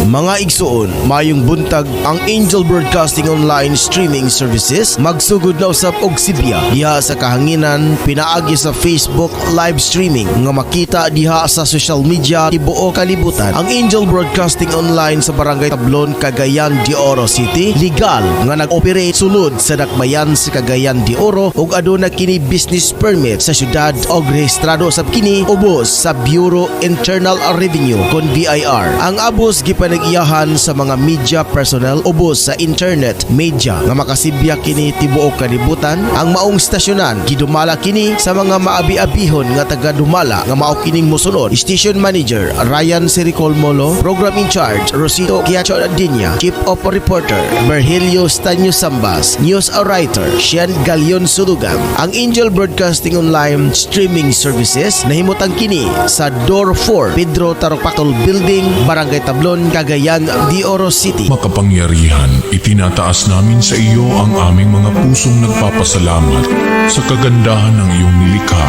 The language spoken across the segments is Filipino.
Mga igsoon, mayong buntag ang Angel Broadcasting Online Streaming Services magsugod na usab og sibya diha sa kahanginan pinaagi sa Facebook live streaming nga makita diha sa social media tibuok kalibutan. Ang Angel Broadcasting Online sa Barangay Tablon, Cagayan de Oro City legal nga nag-operate sulod sa dakbayan sa Cagayan de Oro ug aduna kini business permit sa syudad og rehistrado sab kini ubos sa Bureau Internal Revenue kon BIR. Ang abos gipanag-iyahan sa mga media personnel ubos sa internet media nga makasibya kini tibuok kalibutan. Ang maong stasyonan gidumala kini sa mga maabi-abihon nga taga-dumala nga mao kining mosunod. Station Manager Ryan Siricolmolo, Program in Charge Rosito Quiacho Adinya, Chief of Reporter Virgilio Stanyo Sambas, News Writer Sian Galion Sulugan. Ang Angel Broadcasting Online Streaming Services nahimutang kini sa Door 4 Pedro Tarokpatol Building, Barangay Tablon, Cagayan de Oro City. Makapangyarihan, itinataas namin sa iyo ang aming mga pusong nagpapasalamat sa kagandahan ng iyong nilikha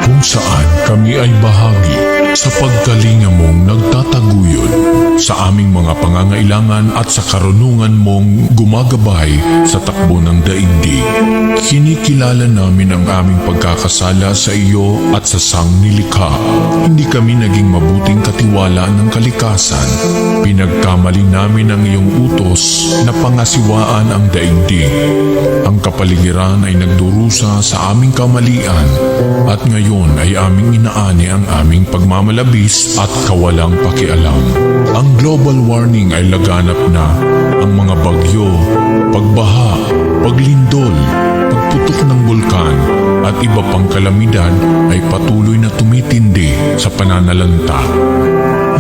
kung saan kami ay bahagi sa pagkalinga mong nagtataguyod sa aming mga pangangailangan at sa karunungan mong gumagabay sa takbo ng daigdig. Kinikilala namin ang aming pagkakasala sa iyo at sa sangnilikha. Hindi kami naging mabuting katiwala ng kalikasan. Pinagkamali namin ang iyong utos na pangasiwaan ang daigdig. Ang kapaligiran ay nagdurusa sa aming kamalian at ngayon ay aming inaani ang aming pagmamalabis at kawalang pakialam. Ang global warming ay laganap na. Ang mga bagyo, pagbaha, paglindol, pagputok ng bulkan at iba pang kalamidad ay patuloy na tumitindi sa pananalanta.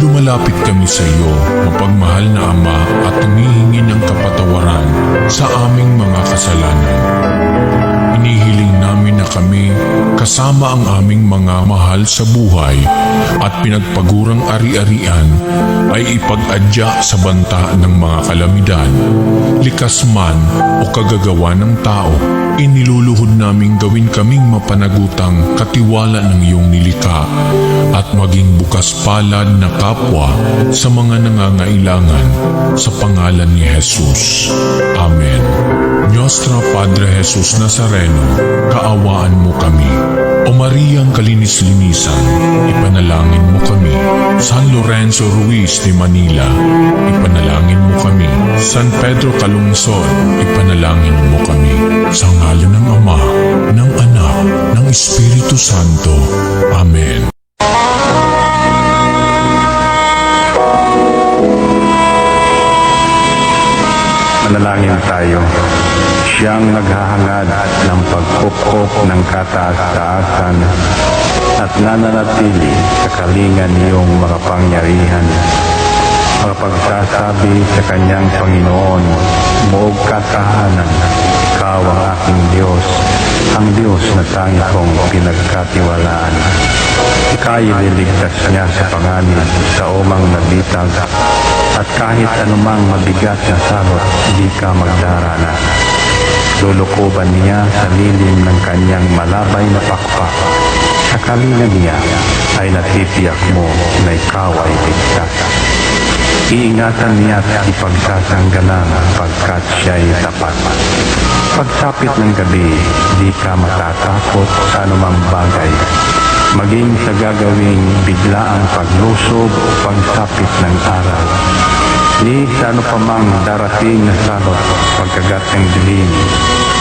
Lumalapit kami sa iyo, mapagmahal na Ama, at humihingi ng kapatawaran sa aming mga kasalanan. Inihiling namin na kami, kasama ang aming mga mahal sa buhay at pinagpagurang ari-arian, ay ipag-adya sa banta ng mga kalamidad. Likas man o kagagawa ng tao, iniluluhod naming gawin kaming mapanagutang katiwala ng iyong nilikha at maging bukas palad na kapwa sa mga nangangailangan sa pangalan ni Jesus. Amen. Nostra Padre Jesus Nazareno, kaawaan mo kami. O Mariang Kalinis-linisan, ipanalangin mo kami. San Lorenzo Ruiz de Manila, ipanalangin mo kami. San Pedro Calungsod, ipanalangin mo kami. Sa ngalan ng Ama, ng Anak, ng Espiritu Santo. Amen. Manalangin tayo. Siyang naghahangad ng pagkupkop ng kataas-taasan at nananatili sa kalingan niyong makapangyarihan. Makapagsasabi sa kanyang Panginoon, buog katahanan, ikaw ang aking Diyos, ang Diyos na tanging kong pinagkatiwalaan. Ika'y ililigtas niya sa panganib sa umang nabitag, at kahit anumang mabigat na salot, di ka magdarana. Lulukuban niya sa lilim ng kanyang malabay na pakpak. Sa kalinga niya ay natitiyak mo na ikaw ay ligtas. Iingatan niya at ipagsasanggalang pagkat siya'y tapat. Pagsapit ng gabi, di ka matatakot sa anumang bagay. Maging sa gagawing biglaang paglusob o pagsapit ng araw. Ni sa ano pa mang darating na salot pagkagat ng dilim,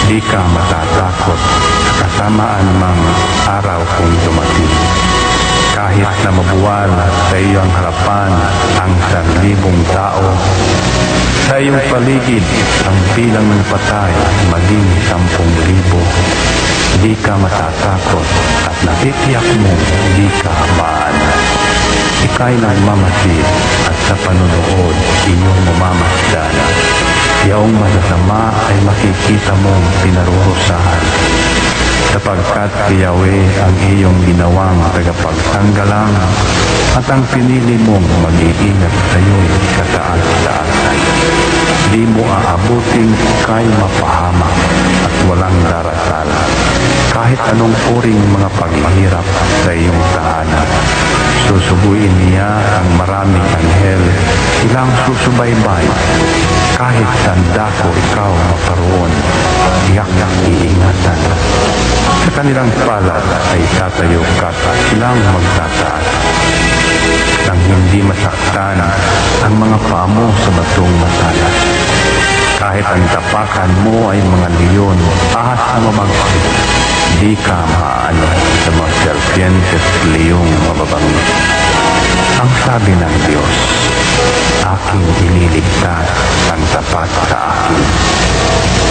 di ka matatakot sa kasamaan mang araw kung dumating. Kahit na mabuwal sa iyong harapan ang 1,000 tao, sa iyong paligid ang bilang ng patay maging 10,000, di ka matatakot at natitiyak mo di ka maano. Ika'y nagmamasid at sa panunood inyong mamamasdan. Yaong masasama ay makikita mong pinarurusahan. Sapagkat si Yahweh ang iyong ginawang tagapagsanggalang at ang pinili mong mag-iingat sa iyo'y kataas-taasan. Di mo aabuting ika'y mapahamak at walang darasal. Kahit anong uring mga paghihirap sa iyong tahanan. Susubuin niya ang maraming anghel, silang susubaybay. Kahit sanda ko ikaw maparoon, tiyak iingatan. Sa kanilang palad ay tatayo ka at silang magtataas. Nang hindi masaktan ang mga paa mo sa batong matalas. Kahit ang tapakan mo ay mga leon, ahas na mabagsik, di ka maaano sa mga serpiente at leong mababangis. Ang sabi ng Diyos, aking ililigtas ang tapat sa akin,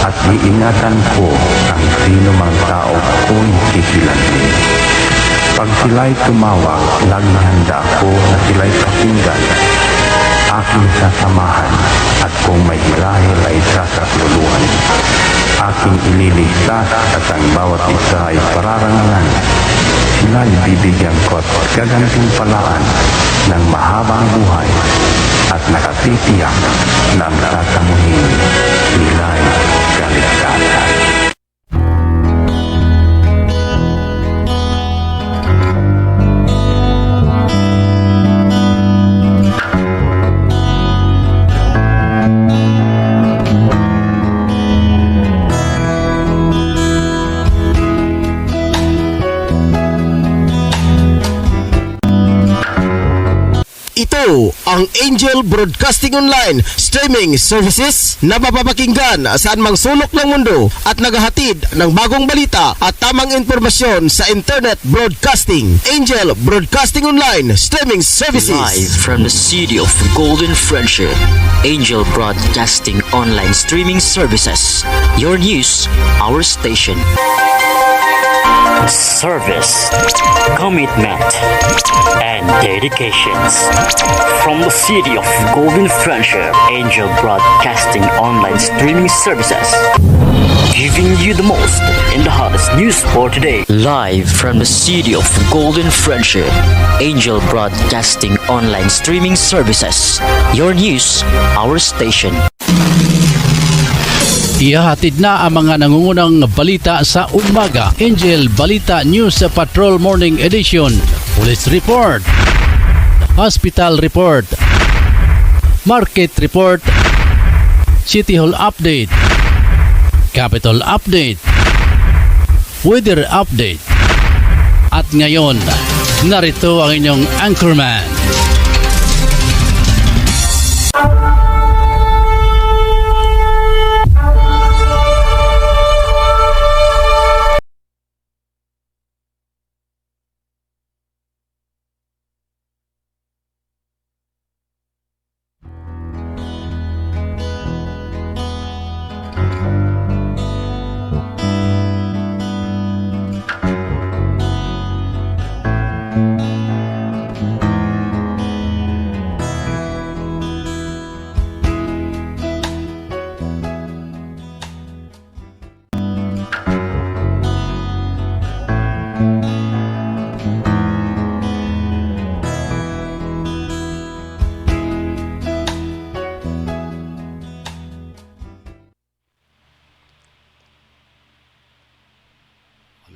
at iingatan ko ang sino mang tao ko'y kikilanhin. Pag sila'y tumawag, laging handa ako na sila'y pakinggan. Aking sasamahan, at kung may hilahil ay sasakluluhan. Aking ililigtas at ang bawat isa ay pararangalan. Sila'y bibigyan ko at gagantimpalaan ng mahabang buhay at nakatitiyak na ang tatamuhin sila'y kaligtasan. Ito ang Angel Broadcasting Online Streaming Services na mapapakinggan saan mang sulok ng mundo at naghahatid ng bagong balita at tamang impormasyon sa Internet Broadcasting. Angel Broadcasting Online Streaming Services. Live from the city of Golden Friendship, Angel Broadcasting Online Streaming Services. Your news, our station. Service, commitment, and dedications. From the city of Golden Friendship, Angel Broadcasting Online Streaming Services. Giving you the most in the hottest news for today. Live from the city of Golden Friendship, Angel Broadcasting Online Streaming Services. Your news, our station. Ihahatid na ang mga nangungunang balita sa umaga. Angel Balita News Patrol Morning Edition. Police Report, Hospital Report, Market Report, City Hall Update, Capitol Update, Weather Update. At ngayon, narito ang inyong anchorman.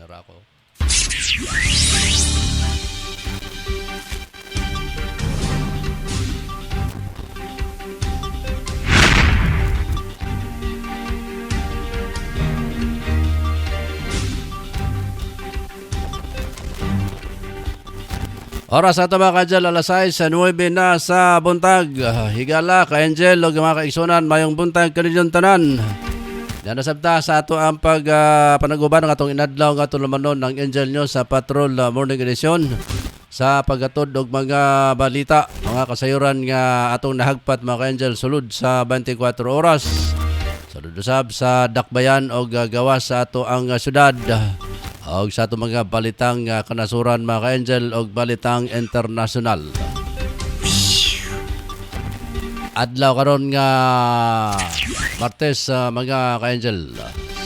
Ako. Oras ato mga ka-Angel, alas 6, 9 na sa buntag. Higala ka-Angel, o mga kaigsunan, mayong buntag kaninyong tanan. Yan nasabta sa ato ang panaguban ng atong inadlaw ng atong lumanon ng Angel News sa Patrol Morning Edition sa paggatod og mga balita, mga kasayuran nga atong nahagpat mga ka-Angel sulod sa 24 oras. Sulod usab sa dakbayan og gawas sa ato ang syudad og sa ato mga balitang kanasuran mga ka-Angel og balitang internasyonal. Adlaw karon nga Martes mga ka-Angel,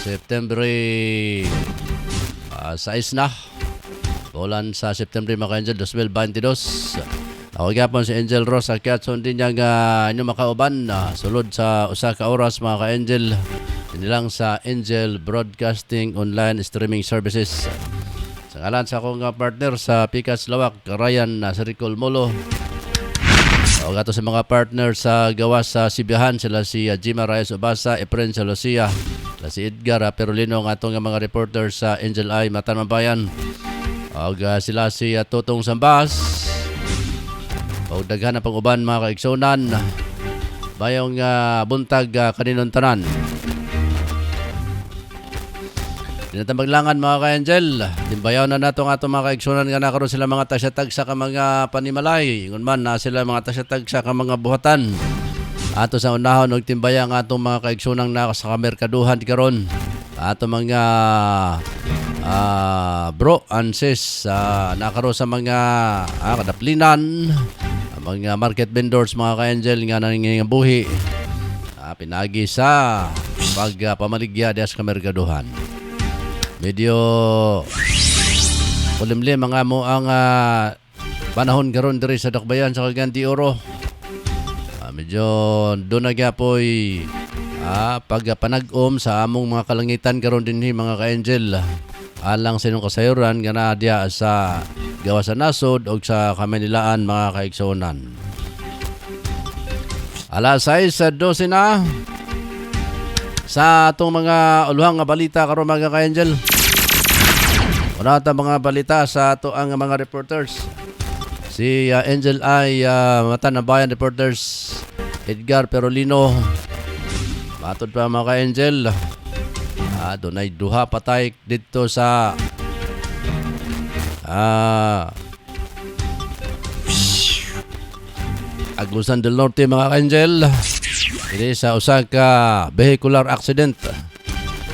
September 6 na. Bulan sa September mga ka-Angel 2022. Ako gyapon si Angel Ross akyat sundin niya nga inyo makauban sulod sa usa ka oras mga ka-Angel. Inilang sa Angel Broadcasting Online Streaming Services. Sa ngalan sa akong partner sa Pikas Lawak, Ryan Siricol Molo. O gato sa mga partner sa gawas sa Sibihan, sila si Jima Reyes Obasa, Efren Salosia, sila si Edgar Perolino, ang atong mga reporter sa Angel Eye, Matan Mabayan. O sila si Totong Sambas. O daghan na pang uban mga kaigsunan. Bayong buntag kaninon tanan. Dinatambaglangan mga ka-Angel. Timbayaw na nato nga itong mga kaigsunan nga nakaroon sila mga tasyatag sa mga panimalay. Ingon man na sila mga tasyatag sa mga buhatan. Ato sa unahon og timbaya nga itong mga kaigsunan na sa kamerkaduhan karon. Ato mga bro and sis nakaroon sa mga kadaplinan, mga market vendors mga ka-Angel nga nangingabuhi. Pinagi sa pagpamaligya sa kamerkaduhan. Medyo ulimlim mga mo ang panahon karon diri sa Dakbayan sa Cagayan de Oro. Medyo doon na gyapoy pagpanag-om sa among mga kalangitan karon dinhi mga ka-Angel. Alang sinong kasayuran nga na diya sa gawas sa nasod o sa Kamanilaan mga kaigsunan. Alas 6:12 na. Sa atong mga uluhang nga balita karon mga ka-Angel. Una ta mga balita sa ato ang mga reporters. Si Angel ay Matan Mabayan reporters Edgar Perolino. Matod pa mga ka-Angel. Doon ay duha patay dito sa Agusan del Norte mga ka-Angel. Ini sa usa ka vehicular accident.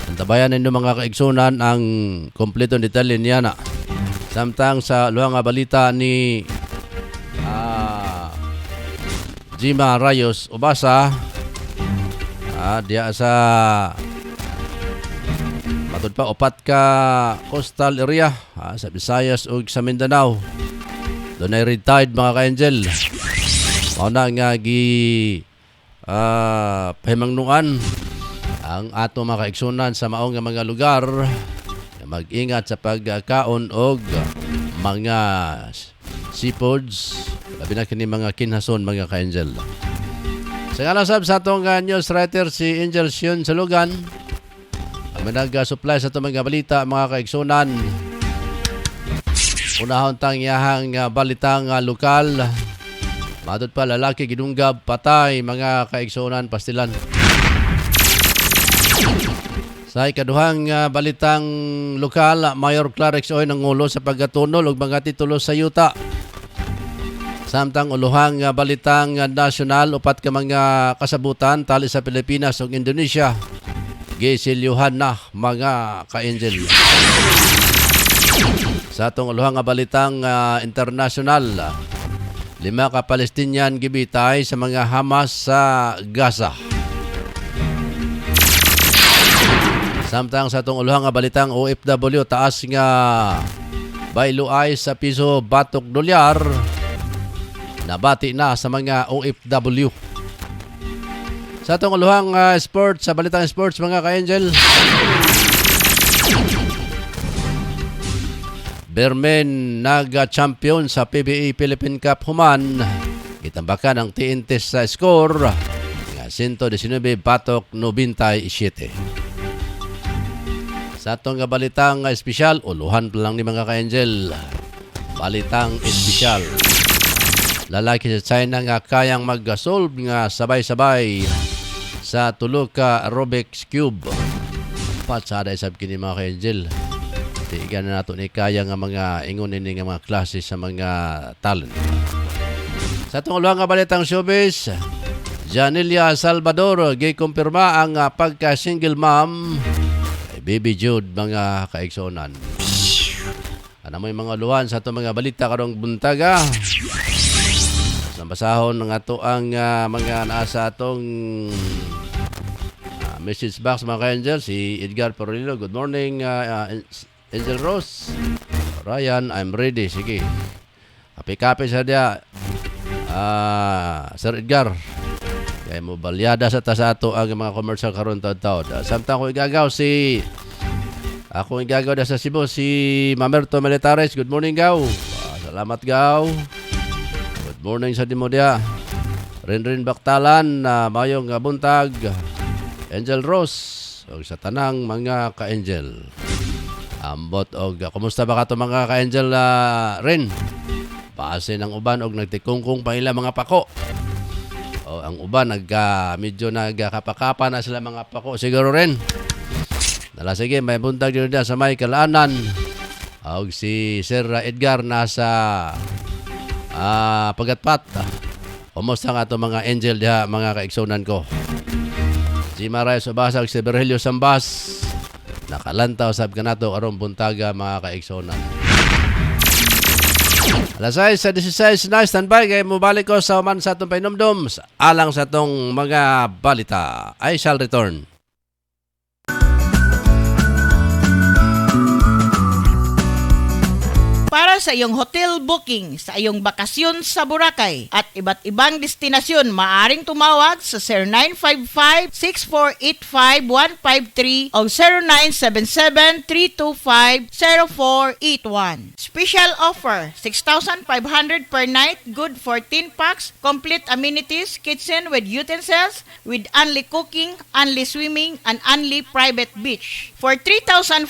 Antabayan ninyo mga kaigsunan ang kompletong detalye niya na. Samtang sa luhang nga balita ni Jima Reyes Obasa, diya sa matud pa upat ka coastal area sa Visayas ug sa Mindanao. Doon ay retired mga ka-Angel. Mauna nga pahimangnuan ang ato mga kaigsunan sa maong mga lugar na mag-ingat sa pagkaon og mga seafoods, labi na kini mga kinhason mga ka-Angel. Sa ngalasab sa atong news writer si Angel Sion Salugan, ang nag-supply sa itong mga balita mga kaigsunan. Unahon tang iyahang balitang lokal. Matod pa lalaki gidunggab patay mga kaigsunan pastilan. Sa ikaduhang balitang lokal, Mayor Clarix Oy nangulo sa pagkatunol og mga titulo sa yuta. Samtang uluhang balitang nasyonal, upat ka mga kasabutan tali sa Pilipinas ug Indonesia. Gisilyuhan na mga ka-Angel. Sa atong uluhang balitang internasyonal, 5 ka Palestinian gibitay sa mga Hamas sa Gaza. Samtang sa itong uluhang balitang OFW, taas nga bayluay sa piso batok dolyar. Nabati na sa mga OFW. Sa itong uluhang sports, sa balitang sports mga ka-Angel, Bermen nag-champion sa PBA Philippine Cup human. Itambakan ang TNT sa score nga 119 batok 97. Sa itong balitang espesyal, uluhan pa lang ni mga ka-Angel. Balitang espesyal. Lalaki sa China nga kayang mag-solve nga sabay-sabay sa tulo ka Rubik's Cube. Patsada isab kini mga ka-Angel. Tigan na nato ni kaya nga mga ingon ini nga mga klase sa mga talent. Sa itong uluhang nga balitang showbiz, Janelia Salvador gikumpirma ang pagka-single mom kay Baby Jude mga kaigsonan. Ano mo yung mga uluhan sa itong mga balita karong buntaga. Nabasahon ng ato ang mga nasa atong message box mga ka-Angel. Si Edgar Perolino, good morning Angel Rose. Ryan, I'm ready. Sige. Kapi-kapi sa dia. Sir Edgar. Kaya mo balyada sa tasato ang mga commercial karon taon-taon. Samtang ko igagaw si Ako ang gagaw na sa Cebu, si Mamerto Militares. Good morning, Gaw. Salamat, Gaw. Good morning sa Dimodia. Rinrin Baktalan, mayong buntag. Angel Rose, o sa tanang mga ka-angel. Ambot og kumusta ba ka to mga ka-angel Rin? Base ng uban og nagtikungkung pa ila mga pako. O ang uban medyo nagkapakapa na sila mga pako siguro rin. Dala sige, may buntag din sa may Kalaanan. Og si Sir Edgar nasa Pagatpat. Kumusta nga to mga angel diha mga kaigsunan ko? Si Maray Subasag, si Virgilio Sambas. Nakalantaw sab kanato karong buntaga mga kaigsunan. Alas 6:16 na standby kay mobalik ko sa man sa atong painomdom alang sa atong mga balita. I shall return. Para sa iyong hotel booking, sa iyong bakasyon sa Boracay at iba't ibang destinasyon, maaring tumawag sa 0955-6485-153 o 0977-325-0481. Special offer, 6,500 per night, good for 10 packs, complete amenities, kitchen with utensils, with only cooking, only swimming, and only private beach. For 3,500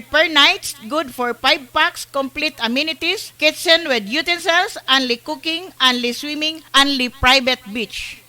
per night, good for 5 packs, complete amenities, kitchen with utensils, only cooking, only swimming, only private beach.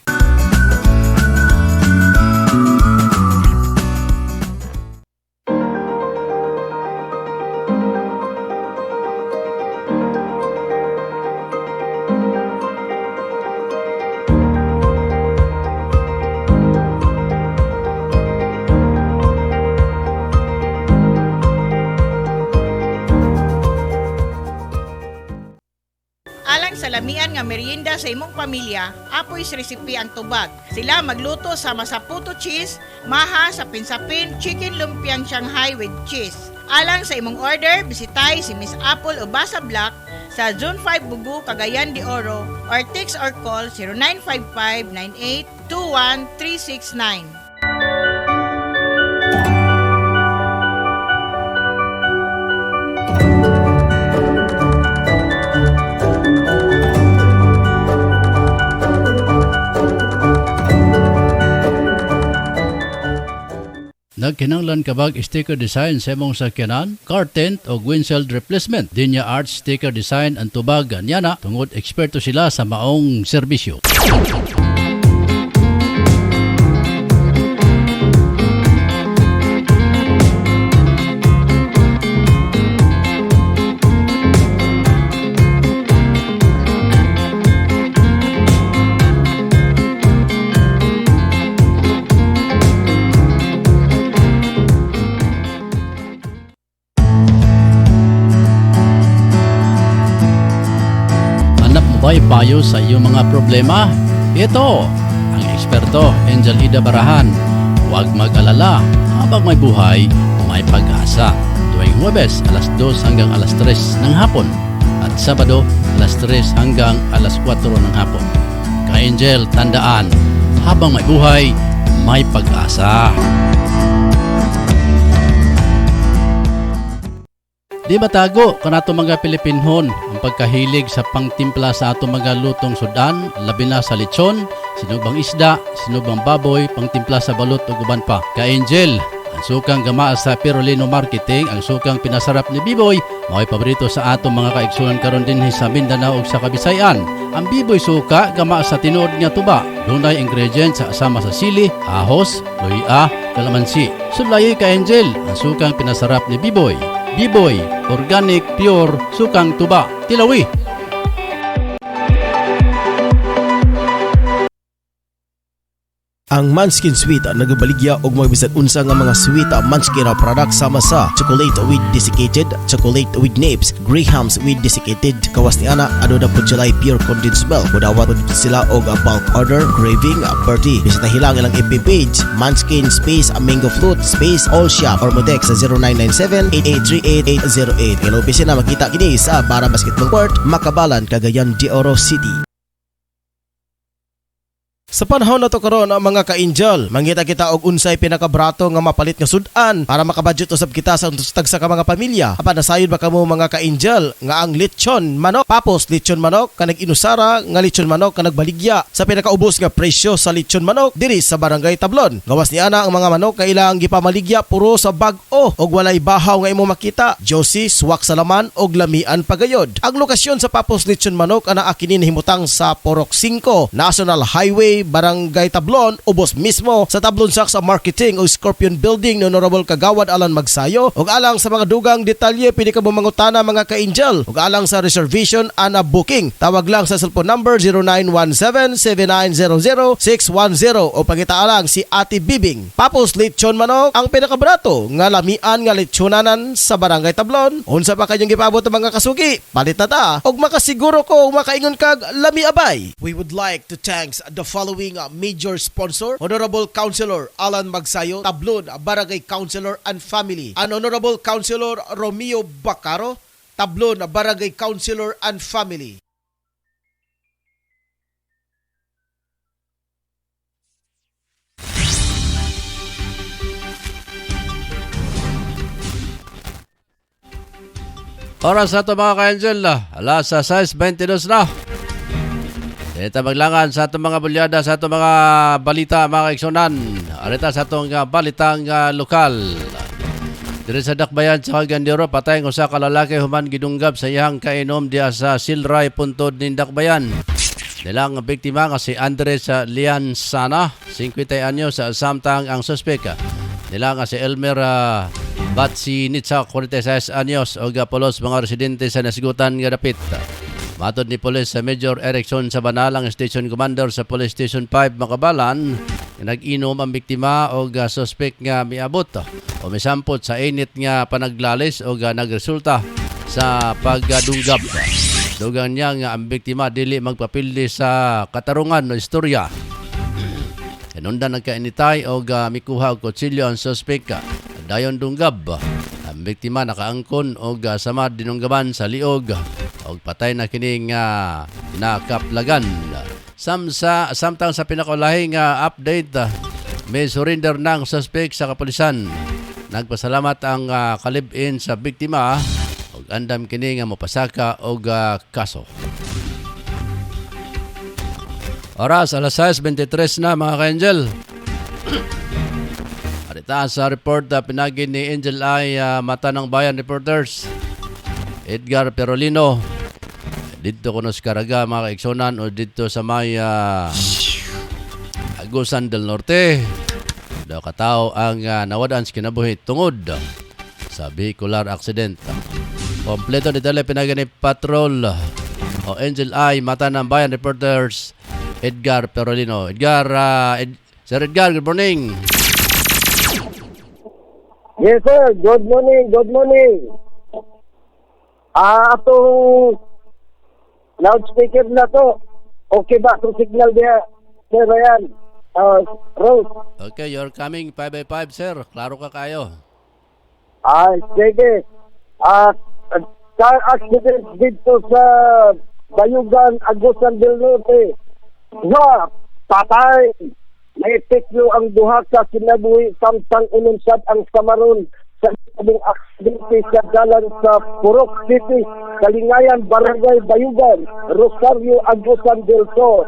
Sa lamian nga merienda sa imong pamilya, apoy recipe ang tubag. Sila magluto sa masaputo cheese, maha sa pinsapin, chicken lumpiang Shanghai with cheese. Alang sa imong order, bisitay si Miss Apple o Basa Black sa Zone 5 Bugu, Cagayan de Oro or text or call 0955-9821-369. Nagkinanglan kabag sticker design sa imong sakyanan, car tent o windshield replacement. Dinya Art Sticker Design ang tubag anyana tungod eksperto sila sa maong serbisyo. May payo sa iyong mga problema? Ito, ang eksperto, Angel Ida Barahan. Huwag mag-alala, habang may buhay, may pag-asa. Tuwing Huwebes, alas 2 hanggang alas 3 ng hapon. At Sabado, alas 3 hanggang alas 4 ng hapon. Ka-Angel, tandaan, habang may buhay, may pag-asa. Di ba tago kanato mga Pilipinhon ang pagkahilig sa pangtimpla sa ato mga lutong sudan, labi na sa lechon, sinubang isda, sinubang baboy, pangtimpla sa balot ug uban pa. Ka-Angel, ang sukang gama sa Pirolino Marketing, ang sukang pinasarap ni Biboy, mao'y paborito sa ato mga kaigsunan karon dinhi sa Mindanao ug sa Kabisayan. Ang Biboy suka gama sa tinuod nga tuba, dunay ingredients sa asama sa sili, ahos, luya, kalamansi. Sulayoy Ka-Angel, ang sukang pinasarap ni Biboy. Biboy, organic, pure, sukang tuba, Tilawi. Ang Manskin Sweet nagabaligya og mga bisan unsa nga mga sweet Manskin product sama sa chocolate with desiccated, chocolate with nibs, grahams with desiccated. Kawas ni ana ano na pud sila pure condensed milk. Mudawat pud sila og bulk order, craving, party. Bisita hilang ilang FB page Manskin space mango fruit space all shop or mo text sa 0997-8838-808. Ilang opisina makita kini sa Bara Basketball Court, Makabalan, Cagayan de Oro City. Sa panahon na to karon mga ka-angel, mangita kita og unsay pinakabrato nga mapalit nga sudan para makabudget usab kita sa tagsa ka mga pamilya. Apan nasayod ba kamo mga ka-angel nga ang lechon manok, papos lechon manok kanag inusara nga lechon manok kanag baligya sa pinakaubos nga presyo sa lechon manok diri sa Barangay Tablon. Gawas ni ana ang mga manok nga ilang gipamaligya puro sa bag-o og walay bahaw nga imo makita. Josie, swak sa laman og lamian pagayod. Ang lokasyon sa papos lechon manok ana akinin himutang sa Porok 5, National Highway, Barangay Tablon, ubos mismo sa Tablon Saksa Marketing o Scorpion Building ni Honorable Kagawad Alan Magsayo. Ug alang sa mga dugang detalye pwede ka mangutana mga ka-angel. Ug alang sa reservation ana booking, tawag lang sa cellphone number 0917-7900-610 o pangita lang si Ate Bibing. Papos lechon manok ang pinakabrato nga lamian nga lechonanan sa Barangay Tablon. Unsa pa kayong gipabot mga kasugi? Palit na ta og makasiguro ko makaingon kag lami abay. We would like to thanks the following major sponsor: Honorable Councilor Alan Magsayo, Tablon Barangay Councilor and Family, and Honorable Councilor Romeo Bacaro, Tablon Barangay Councilor and Family. Oras na ito mga ka-angel, alas 6:22 na. Dito maglangan sa itong mga bulyada, sa itong mga balita mga kaigsunan. Arita sa itong balitang lokal. Diri sa Dakbayan sa Gandiro, patay ng usa ka lalaki human gidunggab sa iyang kainom diya sa Silray Puntod ni Dakbayan. Nilang biktima nga si Andres Liansana, 50 anyos, samtang ang suspek nila nga si Elmer Batsi Nitsa, 46 anyos, o gapolos mga residente sa nasigutan nga dapit. Matod ni Police Major Erickson sa Banalang Station Commander sa Police Station 5 Makabalan, nag-inom ang biktima o suspect nga miabot o misampot sa init nga panaglalis o nagresulta sa pagdunggab. Dugang niya nga ang biktima dili magpapildi sa katarungan o istorya. Inundan nagkainitay o mikuha og kutsilyo ang suspect dayon dunggab. Ang biktima nakaangkon o samad dinunggaban sa liog o patay na kining nakaplagan. Samtang sa pinakaulahing update, may surrender ng suspect sa kapulisan. Nagpasalamat ang kalib-in sa biktima o andam kini nga mopasaka og kaso. Oras alas 6:23 na mga ka-angel. Arita sa report pinagi ni Angel ay Mata ng Bayan reporters Edgar Perolino dito kuno sa Caraga mga kaigsonan o dito sa may Agusan del Norte. Daw katao ang nawadan sa kinabuhi tungod sa vehicular accident. Kompleto detalye pinagi ni Patrol o Angel ay Mata ng Bayan reporters Edgar Perolino. Sir Edgar, good morning. Yes sir, good morning, good morning. Atong loudspeaker na to. Okay ba itong signal diya? Sir Ryan, Rose. Okay, you're coming 5x5 sir. Klaro ka kayo. Sige. Car accident dito sa Bayugan, Agusan del Norte. Patay. Naipiklo ang duha ka kinabuhi samtang inunsad ang samaron sa sabing aksidente sa dalan sa Purok City, Kalingayan, Barangay Bayugan, Rosario, Agusan del Sur.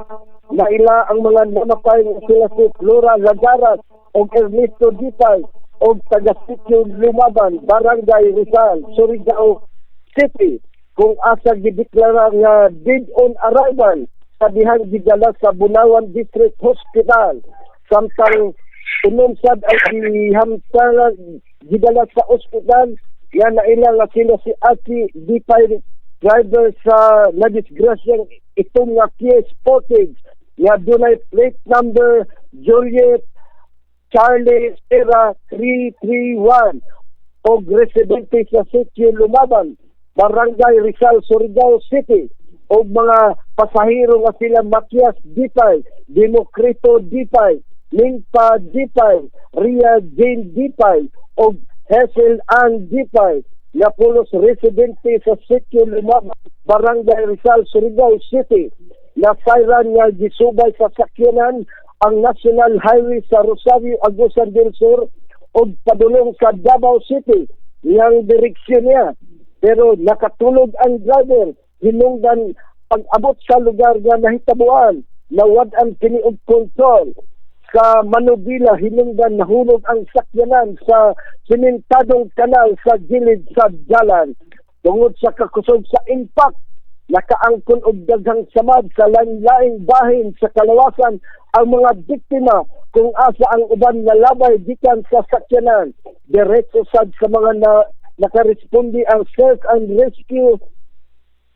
Naila ang mga namatay sila si Flora Lagaras o Ernesto Dipay o taga-sityo Lumaban, Barangay Rizal, Surigao City. Kung asa gideklara nga dead on arrival sa dihang gidala sa Bunawan District Hospital. Samtang inumsad ang ihamsala gidala sa ospital, yan naila nga sila si Aki Dipay, driver sa nadisgrasyang itong nga Kia Sportage nga dunay plate number Juliet Charlie Sierra 331 o residente sa sitio Lumaban, Barangay Rizal, Surigao City. O mga pasahero nga sila Matias Dipay, Demokrito Dipay, Lingpa Dipay, Ria Jane Dipay, o Hazel Ann Dipay, na pulos residente sa sitio Lumaban, Barangay Rizal, Surigao City. nasayran nga gisubay sa sakyanan ang National Highway sa Rosario, Agusan del Sur o padulong sa Davao City niyang direksyon niya. Pero nakatulog ang driver, hinungdan pag-abot sa lugar nga nahitabuan, nawad-an kini og kontrol. Sa Manubila, hinungdan nahulog ang sakyanan sa simentadong kanal sa gilid sa dalan. Tungod sa kakusog sa impact, nakaangkon og daghang samad sa lain-laing bahin sa kalawasan ang mga biktima kung asa ang uban nga labay gikan sa sakyanan. Diretso sad sa mga nakaresponde ang search and rescue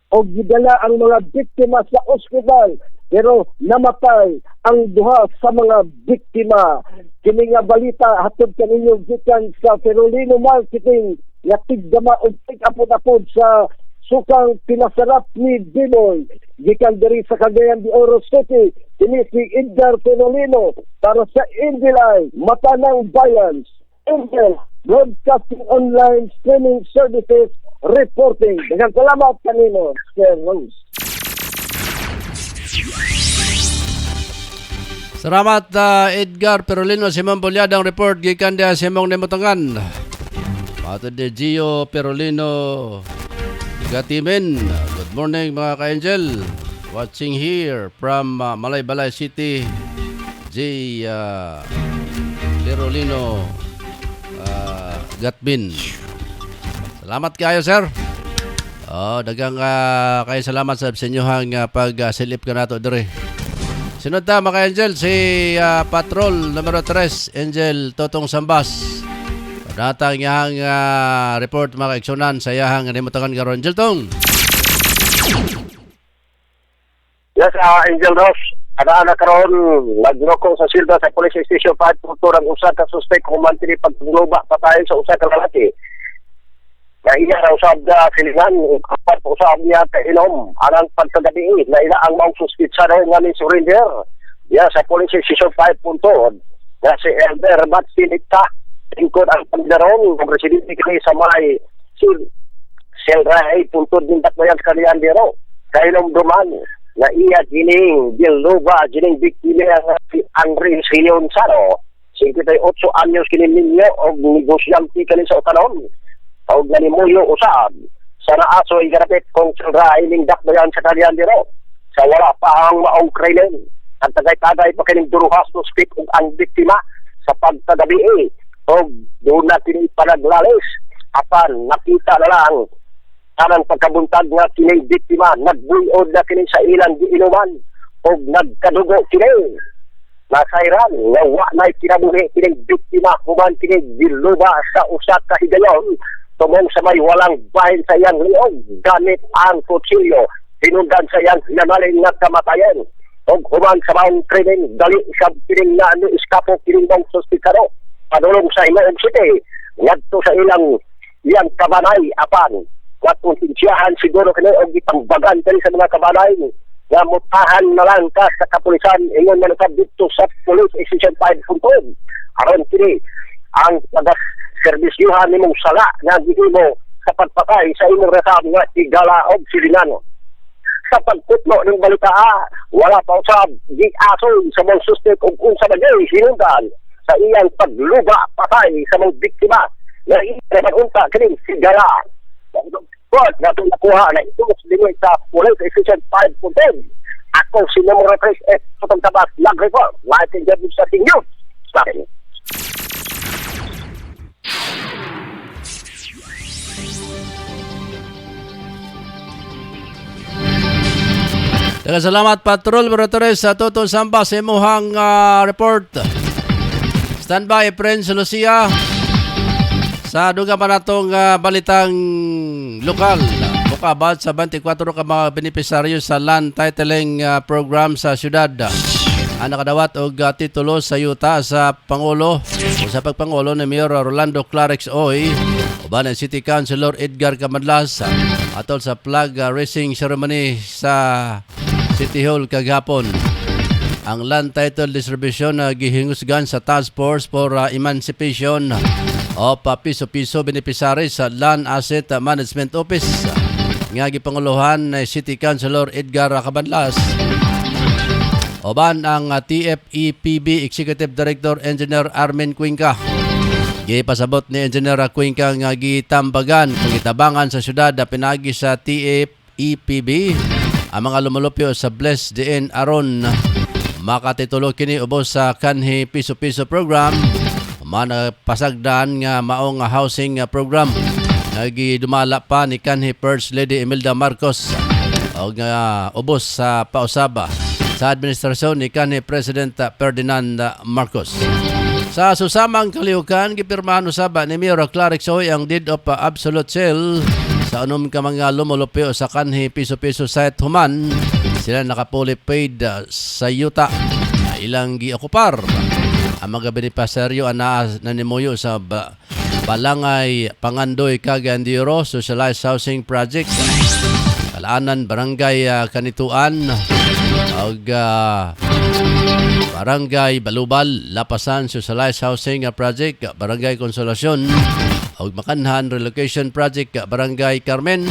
o gidala ang mga biktima sa ospital, pero namatay ang duha sa mga biktima. Kini nga balita hatod kaninyo gikan sa Ferolino Marketing nga tigdama og tig-apod-apod sa sukang pinasarap ni Dinoy. Gikan diri sa Cagayan de Oro City, kini si Edgar Ferolino para sa Indelay, Mata ng Bayan. Indel Broadcasting Online Streaming Services reporting. Daghang salamat kanino, Sir Rose. Salamat Edgar Perolino, Simon Bolyadang report gikan dia Simong Nemotangan. Matod de Gio Perolino Gatimen. Good morning mga ka-angel. Watching here from Malaybalay City. J. Perolino Gatbin. Salamat kayo sir. Dagang kayo salamat sa inyohang pag-silip ka nato dire. Sunod ta mga angel si Patrol numero 3 Angel Totong Sambas. Datang yang report mga kaigsunan sa iyahang nimutangan karon Angel Tong. Yes, Angel Ross. Ana karon nagloko sa silda sa Police Station 5 ang usa ka suspect humantini pagluba patayon sa usa ka lalaki. Kaya raw usab da silingan kapat usab niya ka inom anang pagkagabi na ila ang mga suspitsa raw nga ni surrender. Ya sa Police Station 5 na si Elder Bat Silikta tingkod ang pagdaron ng residente kini sa may Selray puntod din tatbayan sa kanilang dero. Kainom duman na iya gining giluba gining biktima nga si Andre Silion Saro 58 anyos kini ninyo og negosyante kani sa utanon og nanimuyo usab sa naaso igarapit kung sila ining dakbayan sa kanilang dero sa wala pa ang maong krimen ang tagay-tagay pa kining duruhas to speak og ang biktima sa pagkagabi og doon natin panaglalis apan nakita na lang tanang pagkabuntag nga kining biktima nagbuod na kini sa ilang giinuman o nagkadugo kini nasayran nga wa na'y kinabuhi kining biktima human kining giluba sa usa ka higayon tumong sa may walang bahin sa iyang liog gamit ang kutsilyo tinundan sa iyang namaling nga kamatayan o human sa maong krimen dali siya kining na iskapo kining mong suspikado padulong sa Iloog City ngadto sa iyang kabanay apan at konsensyahan siguro kini og ipangbagan kani sa mga kabalay nga mutahan na lang ka sa kapulisan ingon manukab dito sa Police Station 5 Funtod aron kini ang pag-serbisyuhan nimong sala nga gihimo sa pagpatay sa imong resab nga tigala og silingan sa pagkutlo ng balita wala pa usab giason sa mga suspect og unsa bagay hinungdan sa iyang pagluba patay sa mga biktima nga ipagunta kini sigala But natong nakuha na ito sa sa Police Station 5 Puntod. Ako si Numero 3 Sotong Tabas nag-report. Lahat yung sa news. Sa akin. Salamat Patrol numero 3 sa Totong Sambas sa imuhang report. Standby Prince Lucia. Sa duga pa natong balitang lokal, mukabad sa 24 ka mga benepisaryo sa land titling program sa syudad. Ang nakadawat og titulo sa yuta sa Pangulo o sa pagpangulo ni Mayor Rolando Clarix Oy uban ang City Councilor Edgar Camadlas atol sa flag raising ceremony sa City Hall kagapon. Ang land title distribution gihingusgan sa Task Force for Emancipation o piso-piso beneficiary sa Land Asset Management Office nga gipanguluhan ni City Councilor Edgar Camadlas Oban ang TFEPB Executive Director Engineer Armin Cuenca. Gipasabot ni Engineer Cuenca nga gitambagan kung gitabangan sa syudad na pinagi sa TFEPB ang mga lumulupyo sa Bless Diin aron makatitulo kini ubos sa kanhi piso-piso program manapasagdan nga maong housing program nagidumala pa ni kanhi First Lady Imelda Marcos og ubos sa pausaba sa administrasyon ni kanhi President Ferdinand Marcos. Sa susamang kalihukan, gipirmahan usaba ni Mayor Clarix Soy ang deed of absolute sale sa unom ka mga lumulupyo sa kanhi piso-piso site human. Sila nakapuli paid sa yuta na ilang giokupar. Ang mga benepisaryo ana nanimuyo sa Balangay Pangandoy Cagayan de Oro Socialized Housing Project, Kalaanan Barangay Kanituan ug Barangay Balubal, Lapasan Socialized Housing Project, Barangay Konsolasyon, ug Makanhan Relocation Project, Barangay Carmen.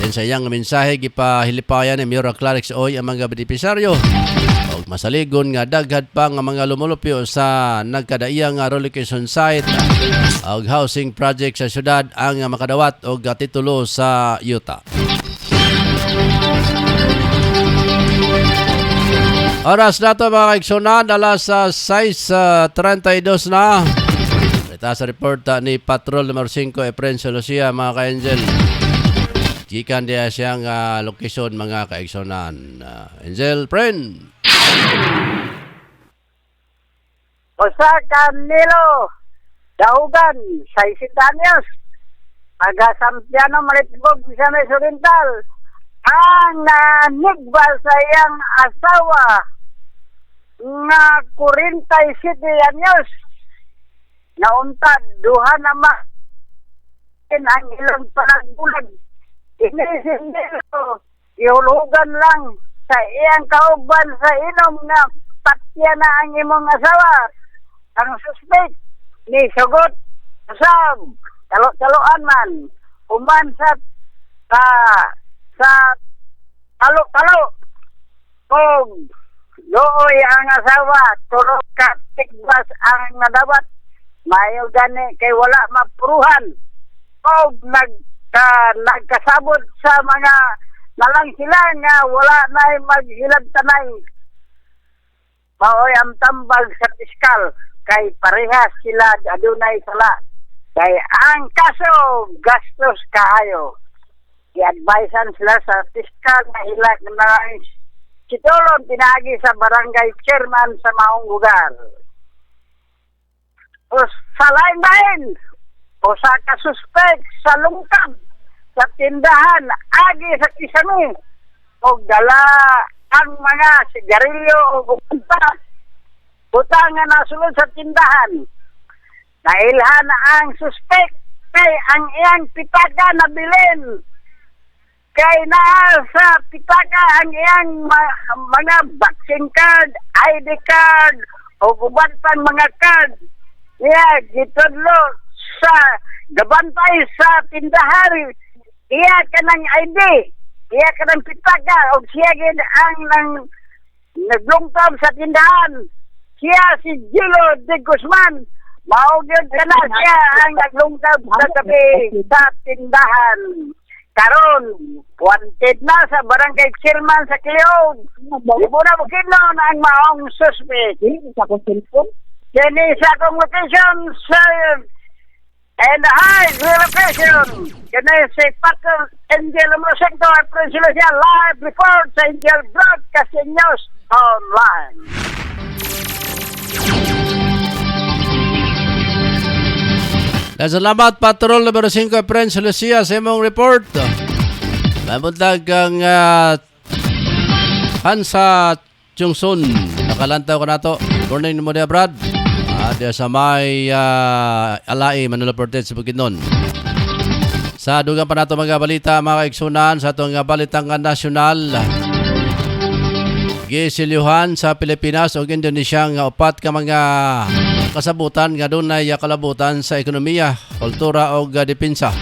Din sa iyang mensahe, gipahilipayan ni Mayor Clarix Oy ang mga benepisaryo ug masaligon nga daghat pa nga mga lumulupyo sa nagkadaiyang relocation site ug housing project sa syudad ang makadawat og titulo sa yuta. Oras na ito mga kaigsunan, alas 6:32 na. Ito sa report ni Patrol numero 5 Efren Lucia mga ka-Angel. Gikan diya siyang lokasyon mga kaigsunan. Angel, friend. Usa Camilo, Daugan, 60 anyos, taga Sampiano, Maritbog, Misamis Oriental, ang nanigbal sa iyang asawa nga 47 anyos, nauntad, duha naman ang ilang panagbulag. Inisindero, ihulugan lang sa iyang kauban sa inom nga patya na ang imong asawa. Ang suspect ni Sugot Usab, talo-taloan man, uman sa talo-talo. Kung looy ang asawa, tulog ka, tikbas ang nadawat. Mayo gani kay wala mapuruhan. Kung nagkasabot sa mga nalang sila nga wala na maghilad tanay. Maoy ang tambal sa piskal kay parehas sila adunay sala. Kay ang kaso gastos kaayo. I-advisean sila sa piskal na ilag na kitulong pinagi sa barangay chairman sa maong lugar. O sa lain-lain, o sa kasuspek sa lungkab, sa tindahan, agi sa kisami, o dala ang mga sigarilyo o gumunta, utang nga nasulod sa tindahan. Nailhan ang suspek kay ang iyang pitaka na bilin. Kay sa pitaka ang iyang mga vaccine card, ID card, o gubantang mga card. Gitudlo sa gabantay sa tindahan. Iya ka ng ID, iya ka ng pitaka, o siya ang naglungkab sa tindahan. Siya si Gilo de Guzman. Maugod ka na siya ang naglungkab sa gabi sa tindahan. Karon, wanted na sa barangay chairman sa Cliog. Ibo na mo kinon ang maong suspect. Sa kong cellphone? Kini sa kong location sa and high relocation. Kini si Patrol Angel Mosecto at Prince Lucia live report sa Angel Broadcasting News Online. Salamat Patrol numero 5 Prince Lucia sa imong report. Mabuntag ang Hansa Chungsun. Nakalantaw ko na to. Morning mo dia Brad. Dia sa may Alai Manila Portage sa Bukidnon. Sa dugang pa nato mga balita mga kaigsunan sa itong balitang nasyonal. Gisilyuhan sa Pilipinas o Indonesia nga upat ka mga kasabutan nga dunay kalabutan sa ekonomiya, kultura o depensa.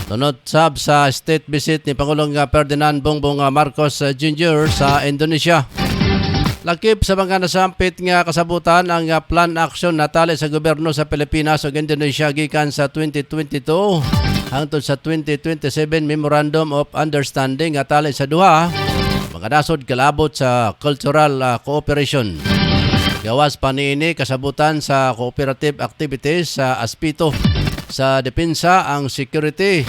Tunod sab sa state visit ni Pangulong Ferdinand Bongbong Marcos Jr. sa Indonesia. Lakip sa mga nasampit nga kasabutan ang plan action natali sa gobyerno sa Pilipinas ug Indonesia gikan sa 2022 hangtod sa 2027 Memorandum of Understanding natali sa duha mga nasod kalabot sa cultural cooperation. Gawas pa niini kasabutan sa cooperative activities sa aspito sa depensa ang security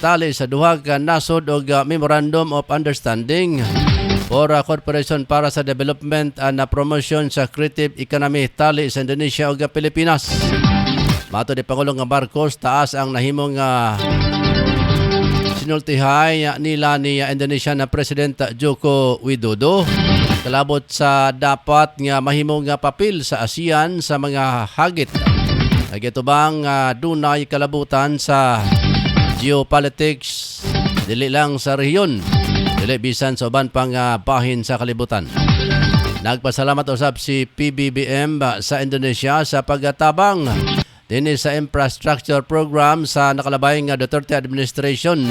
tali sa duha ka nasod og Memorandum of Understanding for Corporation para sa Development and Promotion sa Creative Economy tali sa Indonesia ug Pilipinas. Mato ni Pangulong Marcos taas ang nahimong sinultihay nila ni Indonesia na President Joko Widodo kalabot sa dapat nga mahimong papel sa ASEAN sa mga hagit. Nagitubang dunay kalabutan sa geopolitics dili lang sa rehiyon dili bisan sa uban pang bahin sa kalibutan. Nagpasalamat usab si PBBM sa Indonesia sa pagtabang dinhi sa infrastructure program sa nakalabay nga Duterte administration.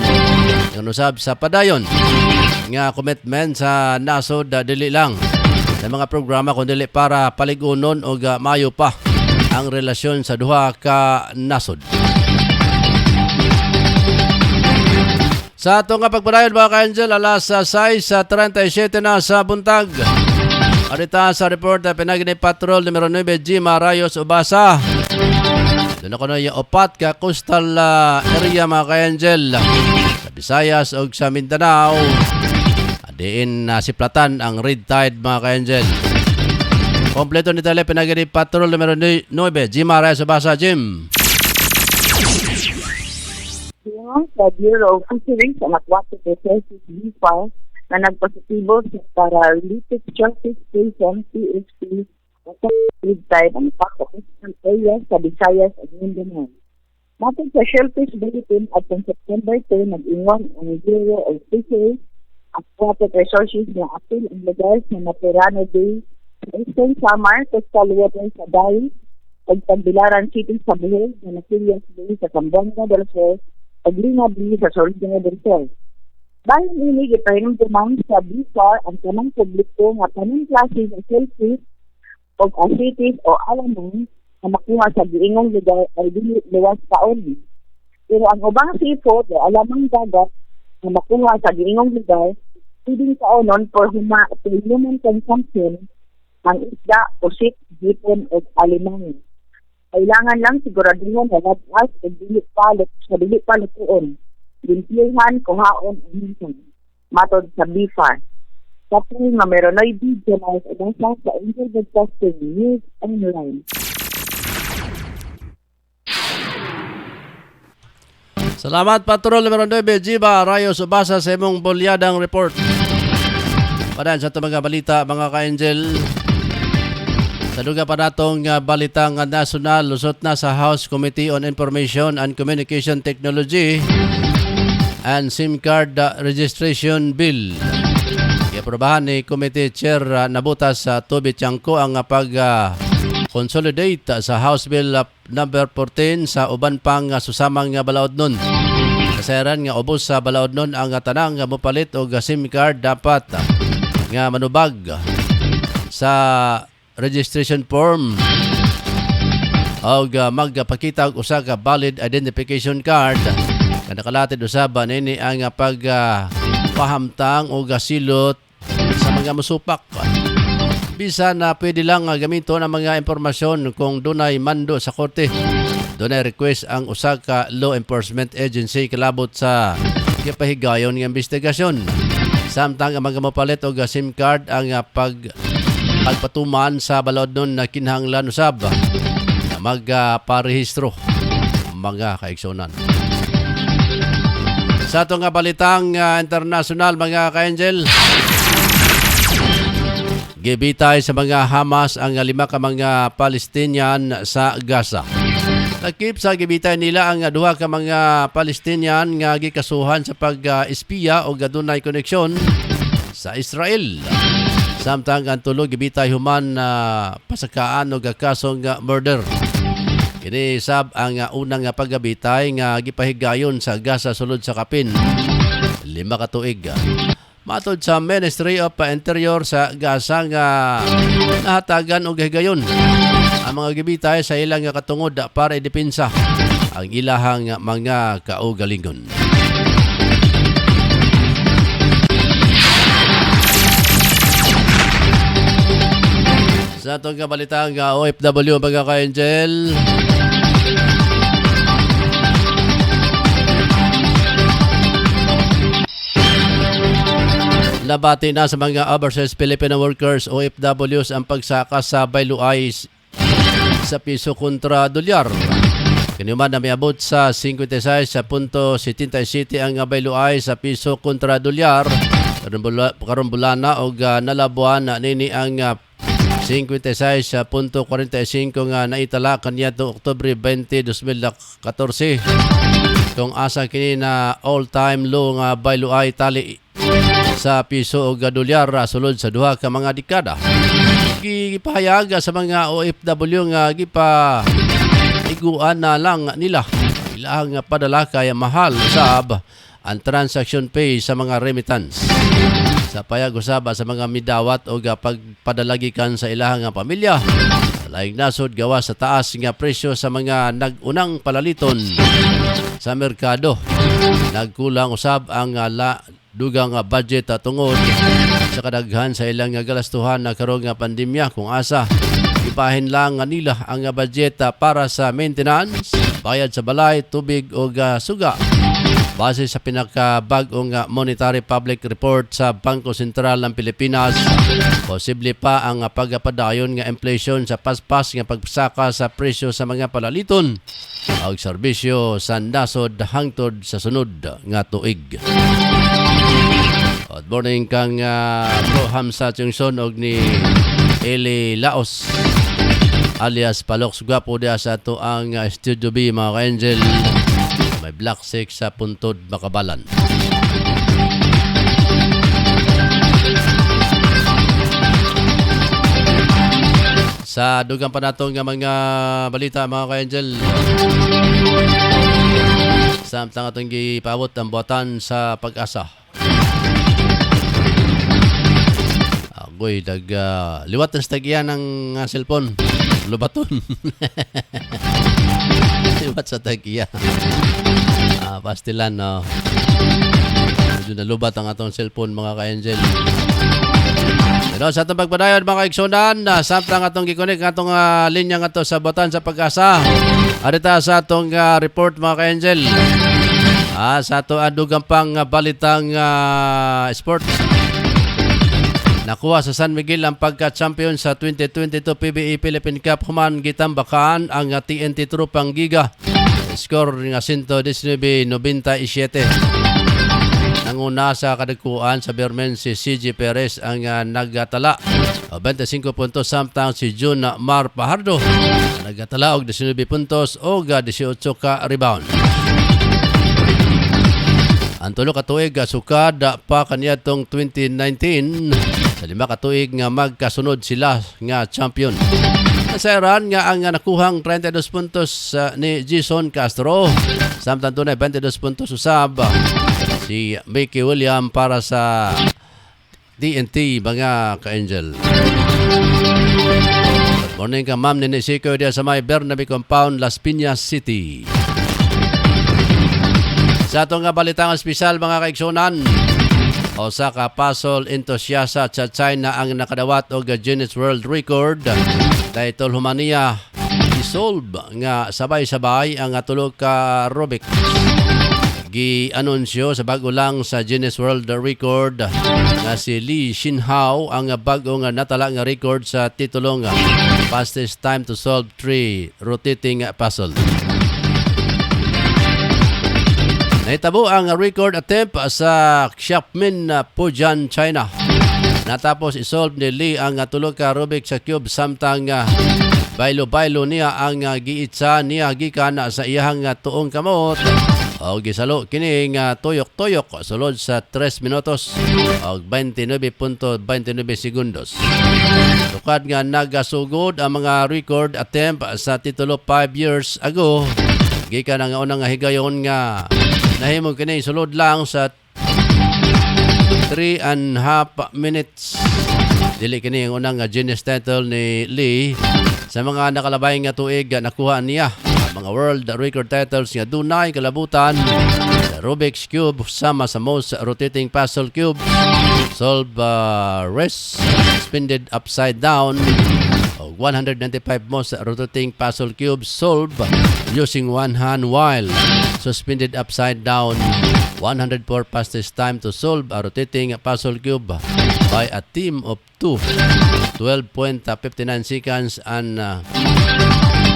Ang usab sa padayon nga commitment sa nasod dili lang sa mga programa kundi para paligunon og mayo pa ang relasyon sa duha ka nasod. Sa atong pagpadayon mga ka-Angel, alas 6:37 na sa buntag. Arita sa report na pinagini Patrol numero 9 Jima Rayos Ubasa. Doon ako na yung opat ka coastal area mga ka-Angel. Sa Visayas o sa Mindanao. Diin siplatan ang red tide mga ka-Angel. Kompleto ni tali pinagini Patrol numero 9 Jima Rayos Ubasa. Jim. Sa Bureau of Fisheries and Aquatic Resources BFAR na nagpositibo sa Paralytic Shellfish Station PHP sa red tide ang coastal area sa Visayas at Mindanao. Matod sa Shellfish Bulletin at September 10 nag-ingon ang Bureau of Fisheries at Aquatic Resources na apil ang lugar sa Materano Bay sa Eastern Samar, Coastal Waters sa Dari, Pagbilaran City sa Buhol na Nasilias Bay sa Zamboanga del Sur paglingad sa Sorsogon del Sur. Bayan ini gipahinumduman sa BFAR ang tanang publiko nga tanang klase ng shellfish o asitis o alamang na makuha sa giingong lugar ay dili luwas kaon. Pero ang ubang seafood o alamang dagat na makuha sa giingong lugar pwedeng kaonon for human consumption ang isda, pusit, hipon o alimang. Kailangan lang siguraduhin na nag-as o dili palutuon. Limpihan, kuhaon, o minsan. Matod sa BFAR. Kapag meron ay video na sa Angel Broadcasting News Online. Salamat Patrol numero 9 Jiba Rayos Ubasa sa imong bolyadang report. Padan sa mga balita mga ka-Angel. Sa duga pa natong balitang nasyonal, lusot na sa House Committee on Information and Communication Technology and SIM Card Registration Bill. Iaprobahan ni Committee Chair Nabutas Toby Tiangco ang pag-consolidate sa House Bill number 14 sa uban pang susamang balaod nun. Kasayaran nga ubos sa balaod nun ang tanang mopalit o SIM card dapat nga manubag sa registration form o magpakita og usa ka valid identification card kada kalatid usab nini ang pagpahamtang o gasilot sa mga musupak bisan na pwede lang gamiton ang mga impormasyon kung dunay mando sa korte. Dunay request ang usa ka law enforcement agency kalabot sa gipahigayon nga investigasyon. Samtang ang mga mapalit og SIM card ang pagpatuman sa balod nun na kinahanglan usab na magparehistro mga kaigsonan. Sa itong balitang internasyonal mga ka-Angel, gibitay sa mga Hamas ang 5 ka mga Palestinian sa Gaza. Nakip sa gibitay nila ang 2 ka mga Palestinian nga gikasuhan sa pag-espiya o gadunay koneksyon sa Israel. Samtang ang tulo gibitay human pasakaan o kasong murder. Kini sab ang unang paggabitay nga gipahigayon sa Gaza sulod sa kapin 5 ka tuig. Matod sa Ministry of Interior sa Gaza nga nahatagan og higayon ang mga gibitay sa ilang nga katungod para idepensa ang ilahang mga kaugalingon. Sa itong kabalitang OFW mga ka-Angel, nabati na sa mga overseas Filipino workers OFWs ang pagsaka sa bayluay sa piso kontra dolyar. Kaniman na miabot sa 56.77 ang bayluay sa piso kontra dolyar. Karon bulana og nalabuan na nini ang 56.45 nga naitala kaniadto Oktubre 20, 2014. Kung asa kini na all-time low nga bayluay tali sa piso o dolyar sulod sa duha ka mga dekada. Gipahayag sa mga OFW nga iguan na lang nila ilang padala kay mahal usab ang transaction pay sa mga remittance. Sa payag usab sa mga midawat o pagpadalagikan sa ilahang pamilya. Laing nasod gawa sa taas nga presyo sa mga nag-unang palaliton sa merkado. Nagkulang usab ang dugang budget tungod sa kadaghan sa ilang galastuhan na karong pandemya kung asa ipahin lang nila ang budget para sa maintenance, bayad sa balay, tubig o suga. Base sa pinakabag-ong Monetary Public Report sa Bangko Sentral ng Pilipinas, posible pa ang pagpadayon nga inflation sa paspas nga pagsaka sa presyo sa mga palaliton o serbisyo sa nasod hangtod sa sunod nga tuig. Good morning kang Bro Hamsa Chungson og ni Eli Laos alias Palox Gwapo dia sa ato ang Studio B mga ka-Angel. May Black 6 sa Puntod Makabalan. Sa dugang pa nato nga mga balita mga ka-Angel, samtang atong gipawot ang buhatan sa Pag-asa. Agoy liwat ang stagyan ng cellphone. Lubaton. Liwat sa tagya. Pastilan, no. Medyo nalubat ang atong cellphone, mga ka-Angel. Pero sa itong pagpadayon, mga kaigsunan, samtang atong gikonek atong linya nga to sa buhatan sa Pag-asa. Arita sa atong report, mga ka-Angel. Sa atong adugang pang balitang sports. Nakuha sa San Miguel ang pagka-champion sa 2022 PBA Philippine Cup human gitambakan ang TNT Tropang Giga. Score nga 119-97. Nanguna sa kadagkuan sa Bermen si CG Perez ang naggatala 25 puntos samtang si Jun Mar Pajardo naggatala og 19 puntos o 18 ka rebound. Ang tulo ka tuig sukad pa kaniadtong 2019 sa 5 ka tuig nga magkasunod sila nga champion. Sa Iran nga ang nakuhang 32 puntos ni Jason Castro samtang tunay 22 puntos usab si Mickey William para sa TNT mga ka-Angel. Good morning ka Ma'am Nene Siko dia sa may Bernabe Compound, Las Piñas City. Sa itong balitang espesyal mga kaigsunan, usa ka puzzle enthusiasta sa China ang nakadawat og Guinness World Record. Title humaniya isolve nga sabay-sabay ang tulo ka Rubik. Gi-anunsyo sa bago lang sa Guinness World Record nga si Li Xinhao ang bago nga natala nga record sa titulong fastest time to solve 3 rotating puzzle. Naitabo ang record attempt sa Xiamen, Fujian, China. Natapos isolve ni Lee ang tulo ka Rubik sa cube samtang baylo-baylo niya ang giitsa niya gikan sa iyang tuong kamot. O gisalo kini tuyok-tuyok sulod sa 3 minutos o 29.29 segundos. Tukad nga nagasugod ang mga record attempt sa titulo 5 years ago. Gikan ang unang higayon nga nahimong kini sulod lang sa 3.5 minutes. Dili kini ang unang Guinness title ni Lee sa mga nakalabay nga tuig nakuha niya ang mga world record titles nga dunay kalabutan sa Rubik's Cube sama sa most rotating puzzle cube, solve rest, spinded upside down, 195 most rotating puzzle cubes solved using one hand while suspended upside down, 104 fastest time to solve a rotating puzzle cube by a team of 2, 12.59 seconds, and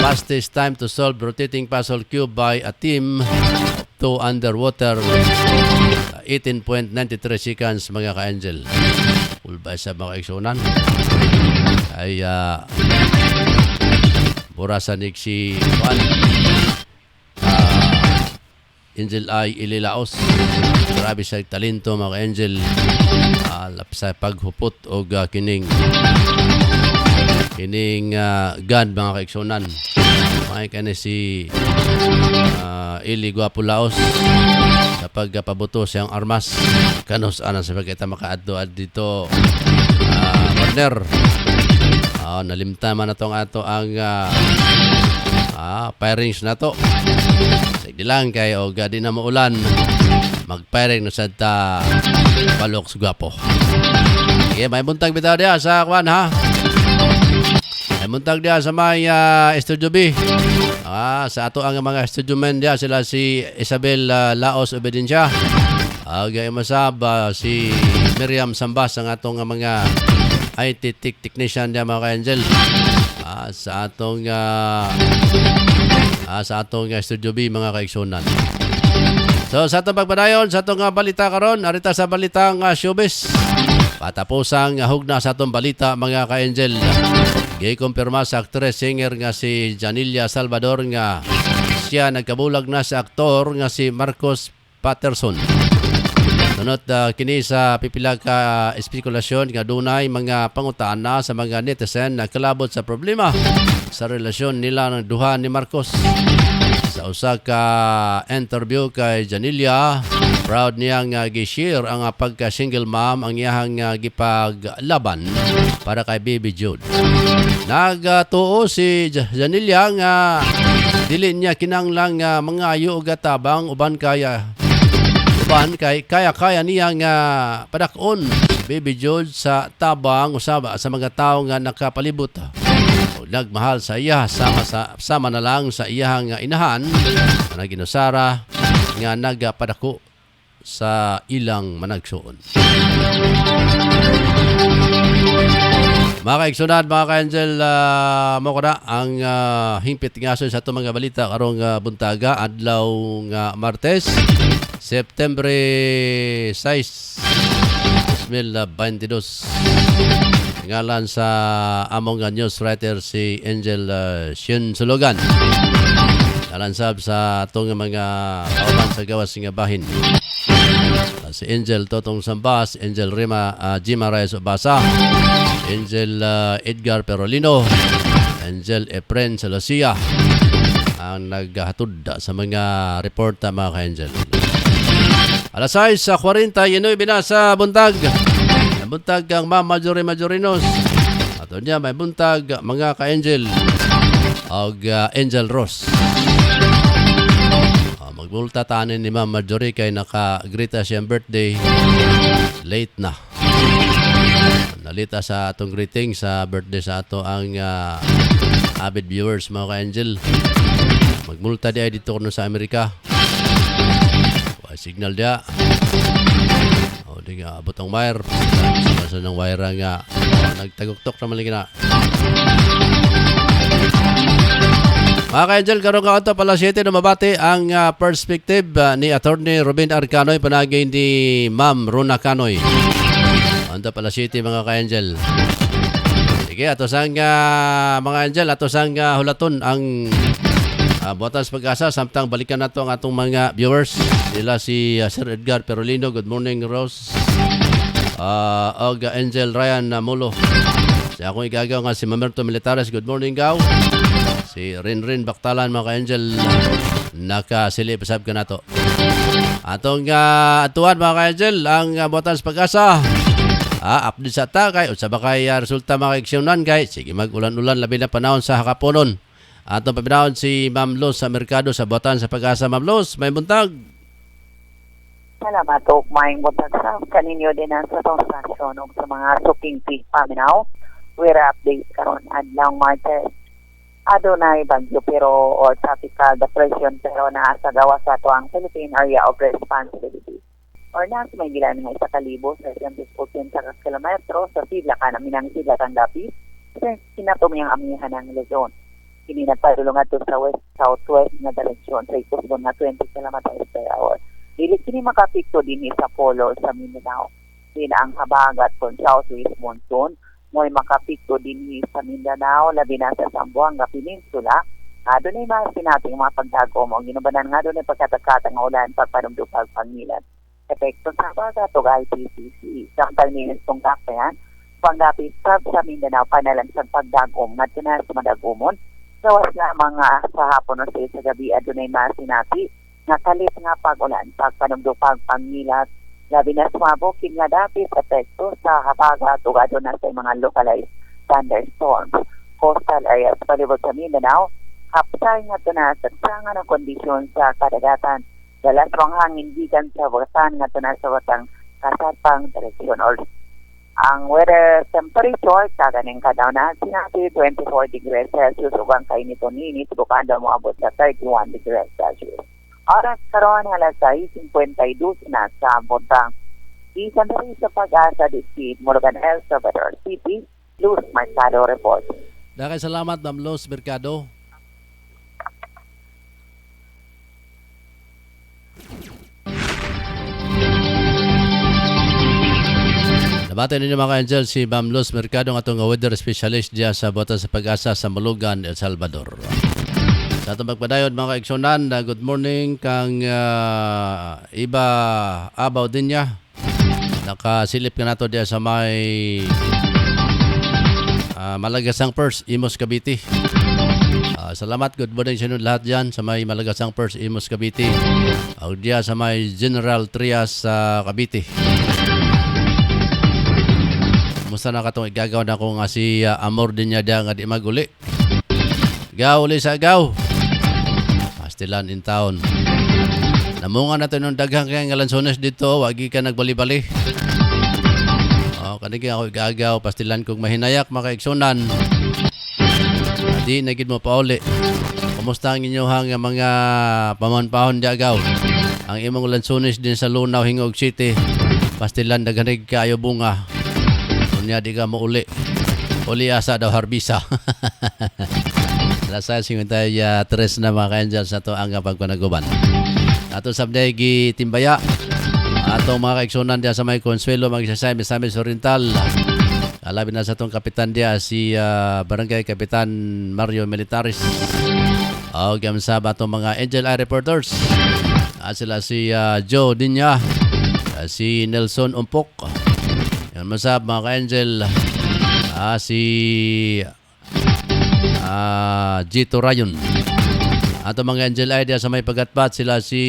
fastest time to solve rotating puzzle cube by a team of 2 underwater, 18.93 seconds mga ka-angel. Ulbay sa mga eksonan ay burasan si Juan Angel ay ililaos. Grabe sa talento mga angel sa paghupot o kining gan mga kaiksonan. May kani si Ili Guapo Laos sa pagpabuto siyang armas kanos ana sa pagkita makaadto dito partner. Nalimtaman na tong ato ang pairings na to. Sige lang kay o gadi na maulan mag-pairing na sa balok sa Guapo. Okay, may buntag bitaw diya sa kwan ha. May buntag diya sa may Studio B. Sa ato ang mga studio men diya sila si Isabel Laos Obediencia. Gaya masab si Miriam Sambas ang atong mga IT technician diya mga ka-angel. Sa atong Studio B mga kaigsunan. So sa atong pagpadayon sa atong balita karon, arita sa balitang showbiz. Patapusang hugna sa atong balita mga ka-angel. Gikumpirma sa actress singer nga si Janilia Salvador nga siya nagkabulag na sa aktor nga si Marcos Patterson. Sunod kini sa pipila ka espekulasyon nga dunay mga pangutana sa mga netizen na kalabot sa problema sa relasyon nila ng duha ni Marcos. Sa usa ka interview kay Janilia, proud niya nga gi-share ang pagka-single mom ang iyahang gipaglaban para kay Baby Jude. Nagtuo si Janilia nga dili niya kinanglang mga ayo og tabang uban kaya niya nga padakon Baby Jude sa tabang usaba sa mga tawo nga nakapalibot. Nagmahal sa iya sama na lang sa iyang inahan na ginusara nga nagapadako sa ilang managsuon. Mga kaigsunad, mga ka-angel, mo ko na ang hingpit nga sa itong mga balita karong buntaga adlaw nga Martes, September 6, 2022. Ngalan sa among news writer si Angel Shin Sulugan. Nalansab sa atong mga kauban sa gawas nga bahin. Si Angel Totong Sambas, Angel Jima Reyes Obasa, Angel Edgar Perolino, Angel Efren Salasia ang naghatod sa mga reporta mga ka-angel. Alas 6:40 na sa buntag. Buntag ang Ma'am Majorinos. Ato niya may buntag mga ka-angel og Angel Ross. Magbulta tanin ni Ma'am Marjorie kay naka-grita siyang birthday. Late na. Nalita sa atong greeting sa birthday sa ato ang avid viewers mga ka-angel. Magmulta di ay dito kuno sa Amerika. Signal dia. Di nga abot ang wire. Sa ng wire nga nagtaguktok naman lagi na. Mga ka-angel, karong kaunta pala 7 na mabati ang perspective ni Attorney Robin Arcanoy panagay ni Ma'am Rona Canoy. Kaunta pala 7 mga ka-angel. Sige, ato sang mga angel, ato sang hulaton ang Buhatas Pag-asa, samtang balikan na ang atong mga viewers. Sila si Sir Edgar Perolino, good morning Rose. Og Angel Ryan Mulo. Si akong igagaw nga si Mamerto Militares, good morning gaw. Si Rinrin Baktalan mga ka-angel, nakasilip pasab ka na to. Atong atuan mga ka-angel, ang buhatan sa pag-asa. Update sa ta kay unsa ba kay resulta mga aksyonan kay sige mag-ulan-ulan labi na panahon sa hakaponon. Atong pabinahon si Ma'am Luz sa merkado sa buhatan sa pag-asa. Ma'am Luz, may buntag. Salamat o maing buntag sa kaninyo din ang sa itong stasyon o sa mga suking paminaw. We're update karon adlaw Martes. Adunay bagyo pero or tropical depression pero naasa gawa sa ito ang Philippine Area of Responsibility. Or nasa may gilan nga 1,000 sa kilometro sa sila ka namin ang sila tanggapi sa kinatumiyang amihan ng Luzon. Kini nagpadulong ato sa west-southwest na direksyon sa ikusbon na 20 km per hour. Dili kini makapikto din sa polo sa Mindanao. Sila ang habagat kung southwest monsoon mo'y makapikto din sa Mindanao labi na sa Zamboanga Peninsula. Doon ay mga sinating mga pagdagom o ginubanan nga doon ay pagkatakatang ulan pagpanumdupag pangilan. Epekto sa baga to IPCC. Samtal nilis kong kakpayan, panggapit sa Mindanao panalansang pagdagom na tunas madagumon. Gawas lamang sa hapon o sa gabi at doon ay masinati na kalit nga pag-ulan pagpanumdupag pangilat. Labi na sumabukid nga dapit epekto sa habaga at ugado na sa mga localized thunderstorms. Coastal areas palibot sa Mindanao, hapsay nga tunas at sanga ng kondisyon sa kadagatan. Dalaswang hangin gikan sa bukatan nga tunas sa watang kasatpang direksyon or ang weather temperature kaganing kadaw na sinabi 24 degrees Celsius ubang kainit-init bukanda mo abot sa 31 degrees Celsius. Oras karon alas 6:52 na sa buntang. Isan na rin sa pag-asa district Morgan El Salvador City, Luz Mercado report. Dakay salamat Ma'am Luz Mercado. Nabatin ninyo mga ka-angel si Ma'am Luz Mercado ng atong weather specialist diya sa buhatan sa pag-asa sa Mulugan, El Salvador. Sa itong magpadayon mga ka-eksonan, good morning kang iba abaw din niya. Nakasilip ka na to diya sa may Malagasang Pers, Imus, Cavite. Salamat, good morning sa inyo lahat dyan sa may Malagasang Pers, Imus, Cavite. O diya sa may General Trias sa Cavite. Musta na katong igagaw na ko nga si Amor din niya diya nga di maguli. Gaw uli sa gaw. Pastilan in town. Namunga na ito nung daghang kaya nga lansones dito. Wagi ka nagbali-bali. Kanigi ako igagaw. Pastilan kong mahinayak makaiksunan. Di nagid mo pa uli. Kumusta ang inyong mga pamanpahon diya gaw? Ang imong lansones din sa Lunaw, Hingog City. Pastilan daghanig kayo bunga. Kunya di ka mo uli. Uli asa daw harbisa. Lasay 53 na mga ka-angels na to ang pagpanaguban. Ato sabday gitimbaya. Ato mga kaigsunan diya sa may Consuelo magsasay Misamis Oriental. Alabi na sa tong kapitan diya si Barangay Kapitan Mario Militaris. O gamsa ba itong mga Angel Eye Reporters. Sila si Joe Dinya, si Nelson Umpok. Yan masab mga ka-angel. Si Gito Rayon. At ang mga Angel Idea sa may pagatpat sila si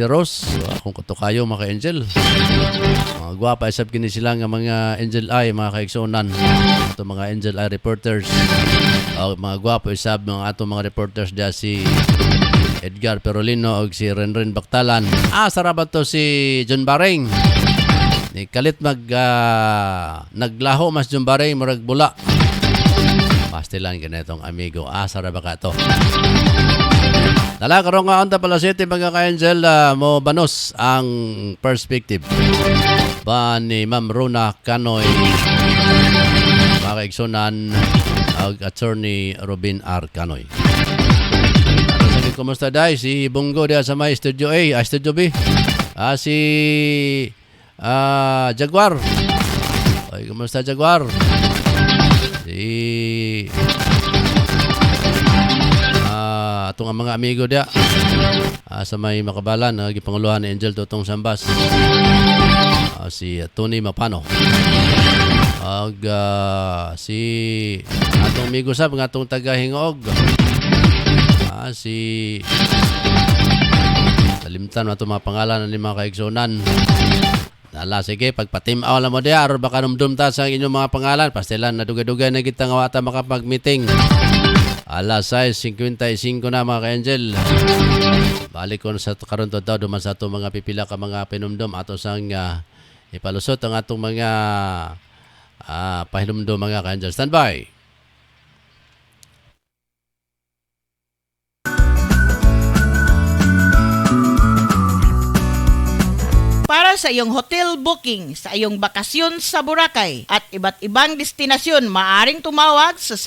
Rose. Kung kato kayo mga ka-angel. Mga gwapa isab kini sila nga mga Angel Eye mga kaigsunan. Ato mga Angel Eye reporters. Mga gwapa isab mga ato mga reporters dia si Edgar Perolino o si Renren Baktalan. Sarabat to si John Bareng. Ni kalit naglaho mas John Bareng murag bula. Pastilan ganitong amigo. Saraba ka to. Dala karong nga onta pala city mga ka-angel mo banos ang perspective ba ni Ma'am Rona Canoy mga kaigsunan ang attorney Robin R. Canoy. Kumusta day si Bungo dia sa may Studio A, Studio B. Si Jaguar. Ay, kumusta Jaguar? Si atong mga amigo dia sa may Makabalan, gipanguluhan ni Angel Totong Sambas. Si Tony Mapano. Si atong amigo sab nga atong taga Hingog. Si Salimtan na ito mga pangalan ng mga kaigsunan. Nala, sige, pagpatimaw lang mo diya, aron baka numdum ta sa inyong mga pangalan. Pastilan, nadugay-dugay na kita nga wata makapag-meeting. Alas 6:55 na mga ka-angel. Balik ko sa karon to daw, duman sa itong mga pipila ka mga pinumdum ato sang ipalusot ang atong mga pahinumdum mga ka-angel. Stand by! Para sa iyong hotel booking, sa iyong bakasyon sa Boracay at iba't ibang destinasyon, maaring tumawag sa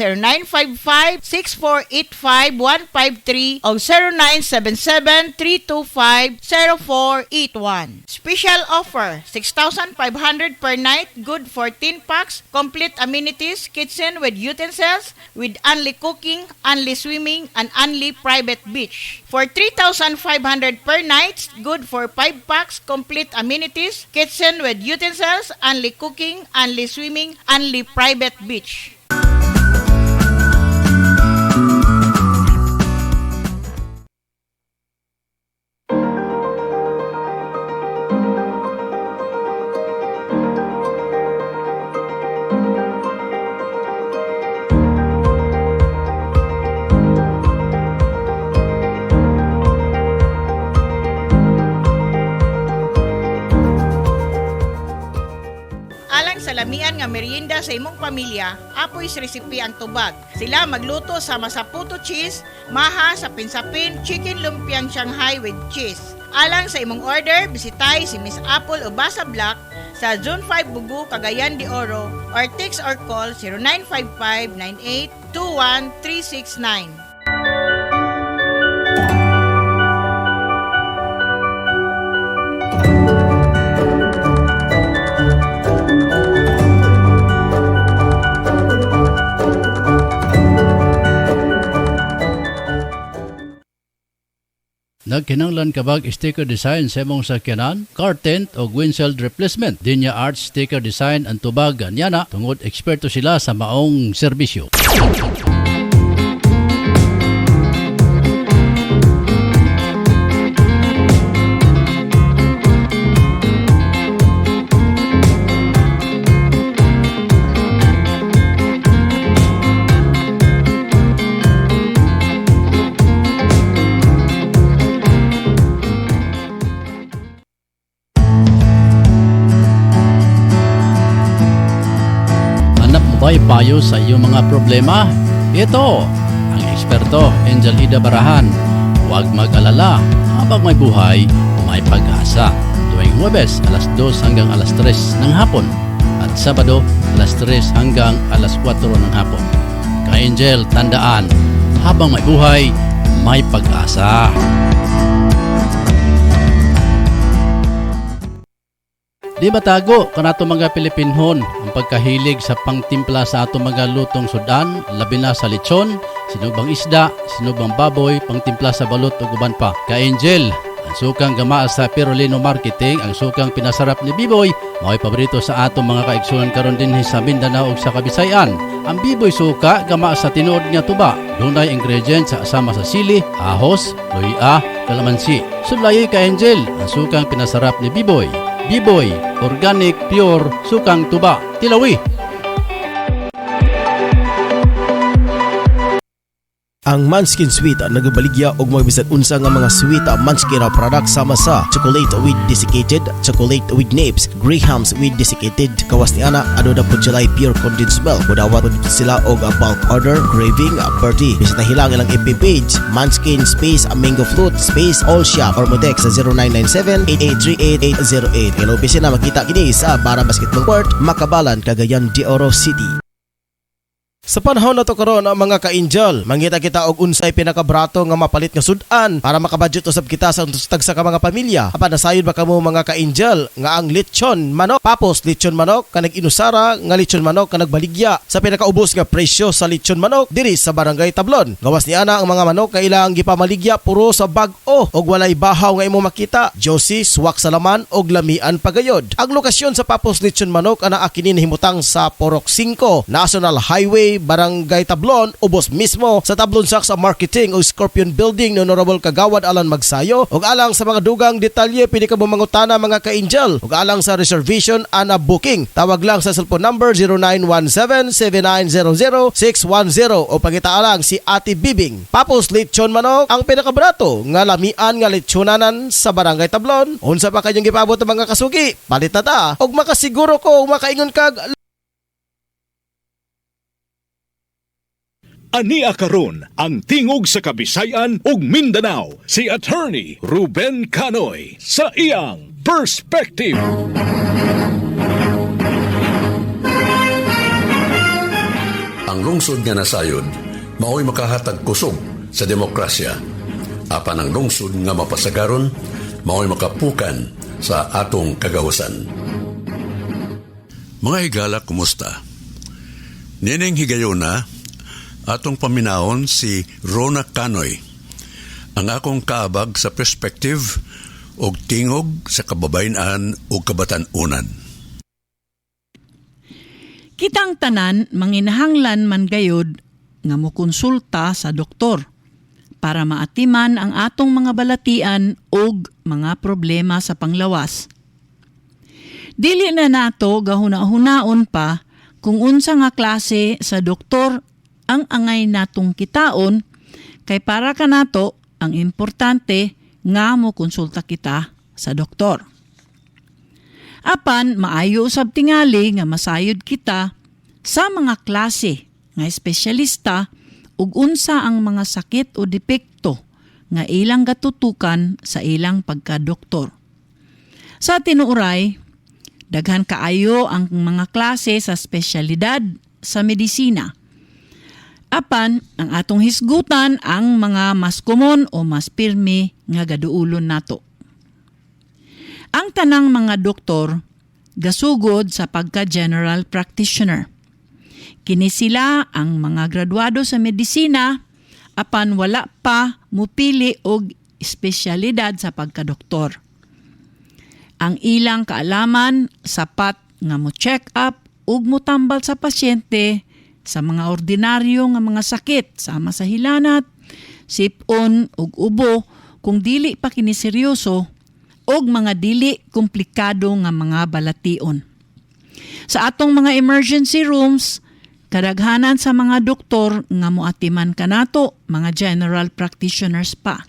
0955-6485-153 o 0977-325-0481. Special offer, 6,500 per night, good for 10 packs, complete amenities, kitchen with utensils, with only cooking, only swimming, and only private beach. For 3,500 per night, good for 5 packs, complete amenities, kitchen with utensils, only cooking, only swimming, only private beach. Lamian nga merienda sa imong pamilya, apoy sa resipi ang tubag. Sila magluto sa masaputo cheese, maha sa pinsapin, chicken lumpiang Shanghai with cheese. Alang sa imong order, bisitay si Miss Apple Ubasa Black sa Zone 5 Bugu, Cagayan de Oro or text or call 0955-9821-369. Nagkinanglan kabag sticker design sa imong sakyanan, car tent o windshield replacement. Dinya Arts Sticker Design ang tubag anyana tungod eksperto sila sa maong serbisyo. May payo sa iyong mga problema? Ito, ang eksperto, Angel Ida Barahan. Huwag mag-alala, habang may buhay, may pag-asa. Tuwing Huwebes, alas 2 hanggang alas 3 ng hapon. At Sabado, alas 3 hanggang alas 4 ng hapon. Ka-Angel, tandaan, habang may buhay, may pag-asa. Di batago kanato mga Pilipinhon ang pagkahilig sa pangtimpla sa ato mga lutong sudan, labi na sa lechon, sinubang isda, sinubang baboy, pangtimpla sa balot ug uban pa. Ka-Angel, ang sukang gama sa Pirolino Marketing, ang sukang pinasarap ni Biboy, mao'y paborito sa ato mga kaigsunan karon dinhi sa Mindanao ug sa Kabisayan. Ang Biboy suka gama sa tinuod nga tuba, dunay ingredients sa asama sa sili, ahos, luya, kalamansi. Sudlayoy Ka-Angel, ang sukang pinasarap ni Biboy. Biboy, organic, pure, sukang tuba, Tilawi. Ang Manskin Sweet nagabaligya og mga bisan unsa nga mga sweet Manskin product sama sa chocolate with desiccated, chocolate with nibs, grahams with desiccated. Kawas ni ana ano na pud sila pure condensed milk. Mudawat pud sila og bulk order, craving, birthday. Bisita hilang ilang FB page Manskin space mango fruit space all shop or modex sa 0997-8838-808. Kaya opisina makita kini sa Bara Basketball Court, Makabalan, Cagayan de Oro City. Sa panahon na to karon mga ka-Angel, mangita kita og unsay pinakabrato nga mapalit nga sudan para makabudget usab kita sa tag sa mga pamilya. Apan nasayod ba kamo mga ka-Angel nga ang lechon manok, papos lechon manok kanag inusara nga lechon manok kanag baligya sa pinakaubos nga presyo sa lechon manok diri sa Barangay Tablon. Gawas ni ana ang mga manok nga ilang gipamaligya puro sa bag-o og walay bahaw nga imo makita. Josie, swak sa laman og lamian pagayod. Ang lokasyon sa papos lechon manok ana akinin himutang sa Porok 5, National Highway Barangay Tablon, ubos mismo sa Tablon Saks sa Marketing o Scorpion Building ni Honorable Kagawad Alan Magsayo. Ug alang sa mga dugang detalye pwede ka mangutana mga ka-angel. Ug alang sa reservation ana booking, tawag lang sa cellphone number 0917-7900-610 o pangitaalang si Ate Bibing. Papos lechon manok ang pinakabrato nga lamian nga lechonanan sa Barangay Tablon. Unsa pa kayong gipabot ng mga kasugi? Palit na ta og makasiguro ko makaingon kag Ania karon ang tingog sa Kabisayan ug Mindanao si Attorney Ruben Canoy sa iyang Perspective. Ang lungsod nga nasayod mao'y makahatag kusog sa demokrasya. Apan ang lungsod nga mapasagaron mao'y makapukan sa atong kagawasan. Mga higala, kumusta? Nining higayona, atong paminaon si Rona Canoy, ang akong kaabag sa Perspective og tingog sa kababayenan ug kabatan-unan. Kitang tanan manginahanglan man gayod nga mokonsulta sa doktor para maatiman ang atong mga balatian ug mga problema sa panglawas. Dili na nato gahuna-hunaon pa kung unsa nga klase sa doktor ang angay natong kitaon, kay para ka nato ang importante nga mo konsulta kita sa doktor. Apan maayo usab tingali nga masayod kita sa mga klase nga espesyalista ug unsa ang mga sakit o depekto nga ilang gatutukan sa ilang pagkadoktor. Sa tinuoray, daghan kaayo ang mga klase sa espesyalidad sa medisina. Apan, ang atong hisgutan ang mga mas komon o mas pirmi nga gaduulon nato. Ang tanang mga doktor gasugod sa pagka-general practitioner. Kini sila ang mga graduado sa medisina apan wala pa mupili og espesyalidad sa pagka-doktor. Ang ilang kaalaman sapat nga mo check up ug motambal sa pasyente sa mga ordinaryo nga mga sakit sama sa hilanat, sipon ug ubo kung dili pa kini seryoso ug mga dili komplikado nga mga balation. Sa atong mga emergency rooms, kadaghanan sa mga doktor nga moatiman kanato, mga general practitioners pa.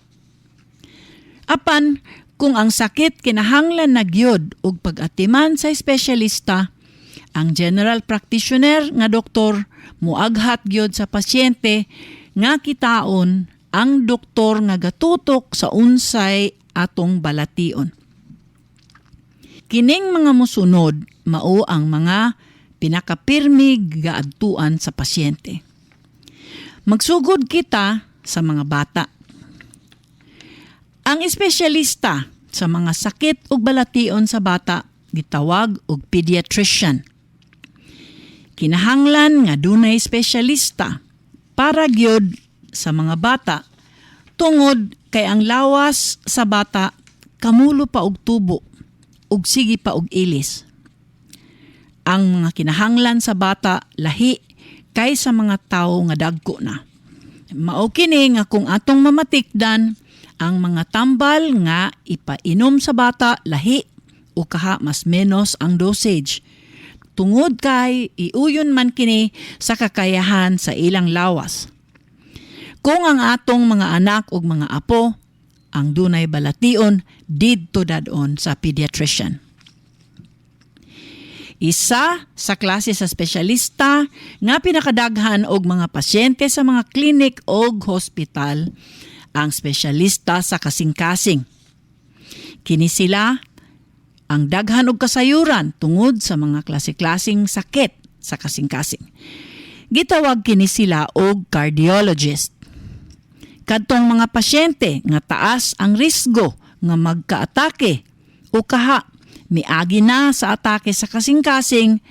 Apan kung ang sakit kinahanglan na gyud og pag-atiman sa espesyalista, ang general practitioner nga doktor muaghat gyud sa pasyente nga kitaon ang doktor nga gatutok sa unsay atong balation. Kining mga mosunod mao ang mga pinakapirmi gaadtuan sa pasyente. Magsugod kita sa mga bata. Ang espesyalista sa mga sakit ug balation sa bata gitawag og pediatrician. Kinahanglan nga dunay espesyalista para gyud sa mga bata tungod kay ang lawas sa bata kamulo pa og tubo ug sige pa og ilis. Ang mga kinahanglan sa bata lahi kay sa mga tawo nga dagko na. Mao kini nga kung atong mamatikdan ang mga tambal nga ipainom sa bata lahi o kaha mas menos ang dosage. Tungod kay iuyon man kini sa kakayahan sa ilang lawas. Kung ang atong mga anak ug mga apo ang dunay balation, didto dadon sa pediatrician. Isa sa klase sa espesyalista nga pinakadaghan og mga pasyente sa mga klinik og hospital ang espesyalista sa kasing-kasing. Kini sila ang daghan og kasayuran tungod sa mga klase-klaseng sakit sa kasing-kasing. Gitawag kini sila og cardiologist. Kadtong mga pasyente nga taas ang risgo nga magka-atake o kaha miagi na sa atake sa kasing-kasing,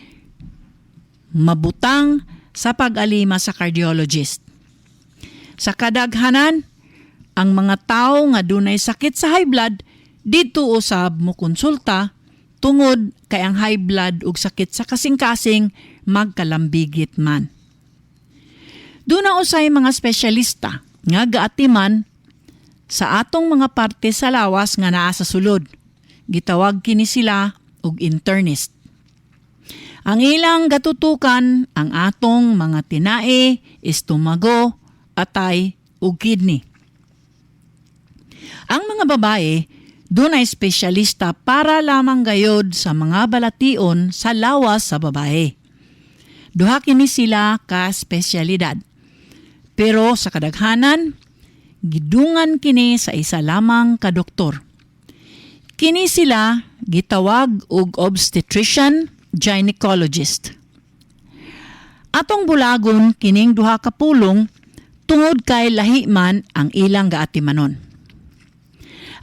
mabutang sa pag-alima sa cardiologist. Sa kadaghanan, ang mga tao nga dunay sakit sa high blood dito usab mo konsulta tungod kay ang high blood ug sakit sa kasing-kasing magkalambigit man. Duna usay mga espesyalista nga gaatiman sa atong mga parte sa lawas nga naa sa sulod. Gitawag kini sila og internist. Ang ilang gatutukan ang atong mga tinae, estomago, atay ug kidney. Ang mga babae dunay espesyalista para lamang gayod sa mga balation sa lawas sa babae. Duha kini sila ka espesyalidad. Pero sa kadaghanan, gidungan kini sa isa lamang ka doktor. Kini sila gitawag og obstetrician, gynecologist. Atong bulagon kining duha ka pulong tungod kay lahi man ang ilang gaatimanon.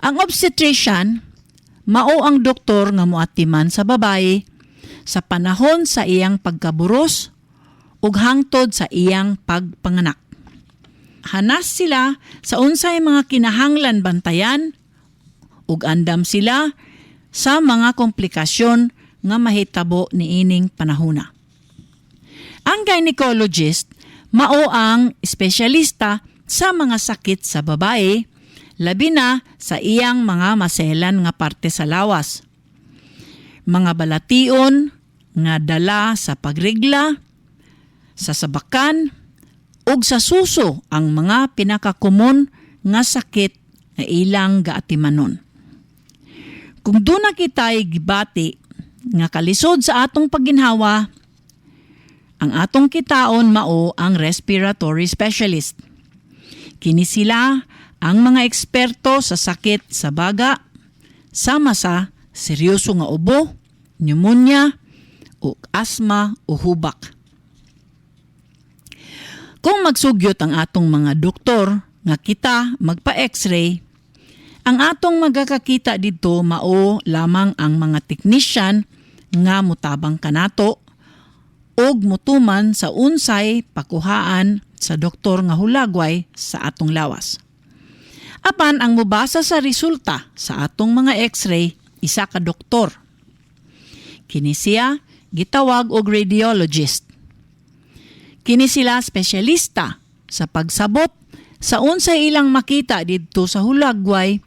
Ang obstetrician mao ang doktor nga moatiman sa babaye sa panahon sa iyang pagkaburos ug hangtod sa iyang pagpanganak. Hanas sila sa unsay mga kinahanglan bantayan ug andam sila sa mga komplikasyon nga mahitabo niining panahona. Ang gynecologist mao ang espesyalista sa mga sakit sa babae, labi na sa iyang mga maselan nga parte sa lawas. Mga balation nga dala sa pagrigla, sa sabakan, ug sa suso ang mga pinakakomon nga sakit na ilang gaatimanon. Kung doon na kita'y gibati nga kalisod sa atong pagginhawa, ang atong kitaon mao ang respiratory specialist. Kini sila ang mga eksperto sa sakit sa baga, sama sa seryoso nga ubo, pneumonia, o asma o hubak. Kung magsugyot ang atong mga doktor nga kita magpa-x-ray, ang atong magakakita dito mao lamang ang mga teknisyan nga mutabang kanato ug mutuman sa unsay pakuhaan sa doktor nga hulagway sa atong lawas. Apan ang mubasa sa resulta sa atong mga x-ray isa ka doktor. Kini siya gitawag og radiologist. Kini sila espesyalista sa pagsabot sa unsay ilang makita didto sa hulagway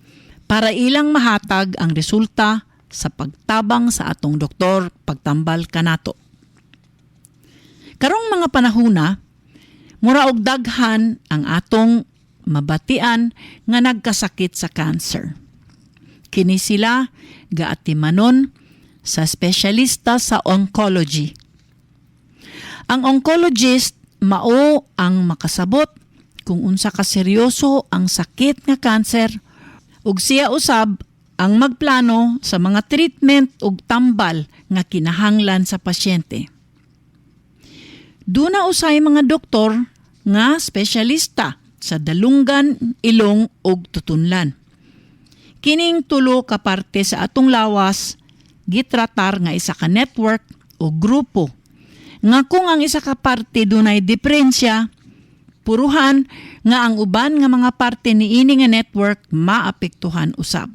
para ilang mahatag ang resulta sa pagtabang sa atong doktor pagtambal kanato. Karong mga panahona, mura og daghan ang atong mabatian nga nagkasakit sa cancer. Kini sila gaatimanon sa espesyalista sa oncology. Ang oncologist mao ang makasabot kung unsa ka seryoso ang sakit nga cancer ug siya usab ang magplano sa mga treatment ug tambal nga kinahanglan sa pasyente. Duna usay mga doktor nga espesyalista sa dalunggan, ilong ug tutunlan. Kining tulo ka parte sa atong lawas gitratar nga isa ka network o grupo nga kung ang isa ka parte dunay diferensya, puruhan nga ang uban nga mga parte niini nga network maapektuhan usab.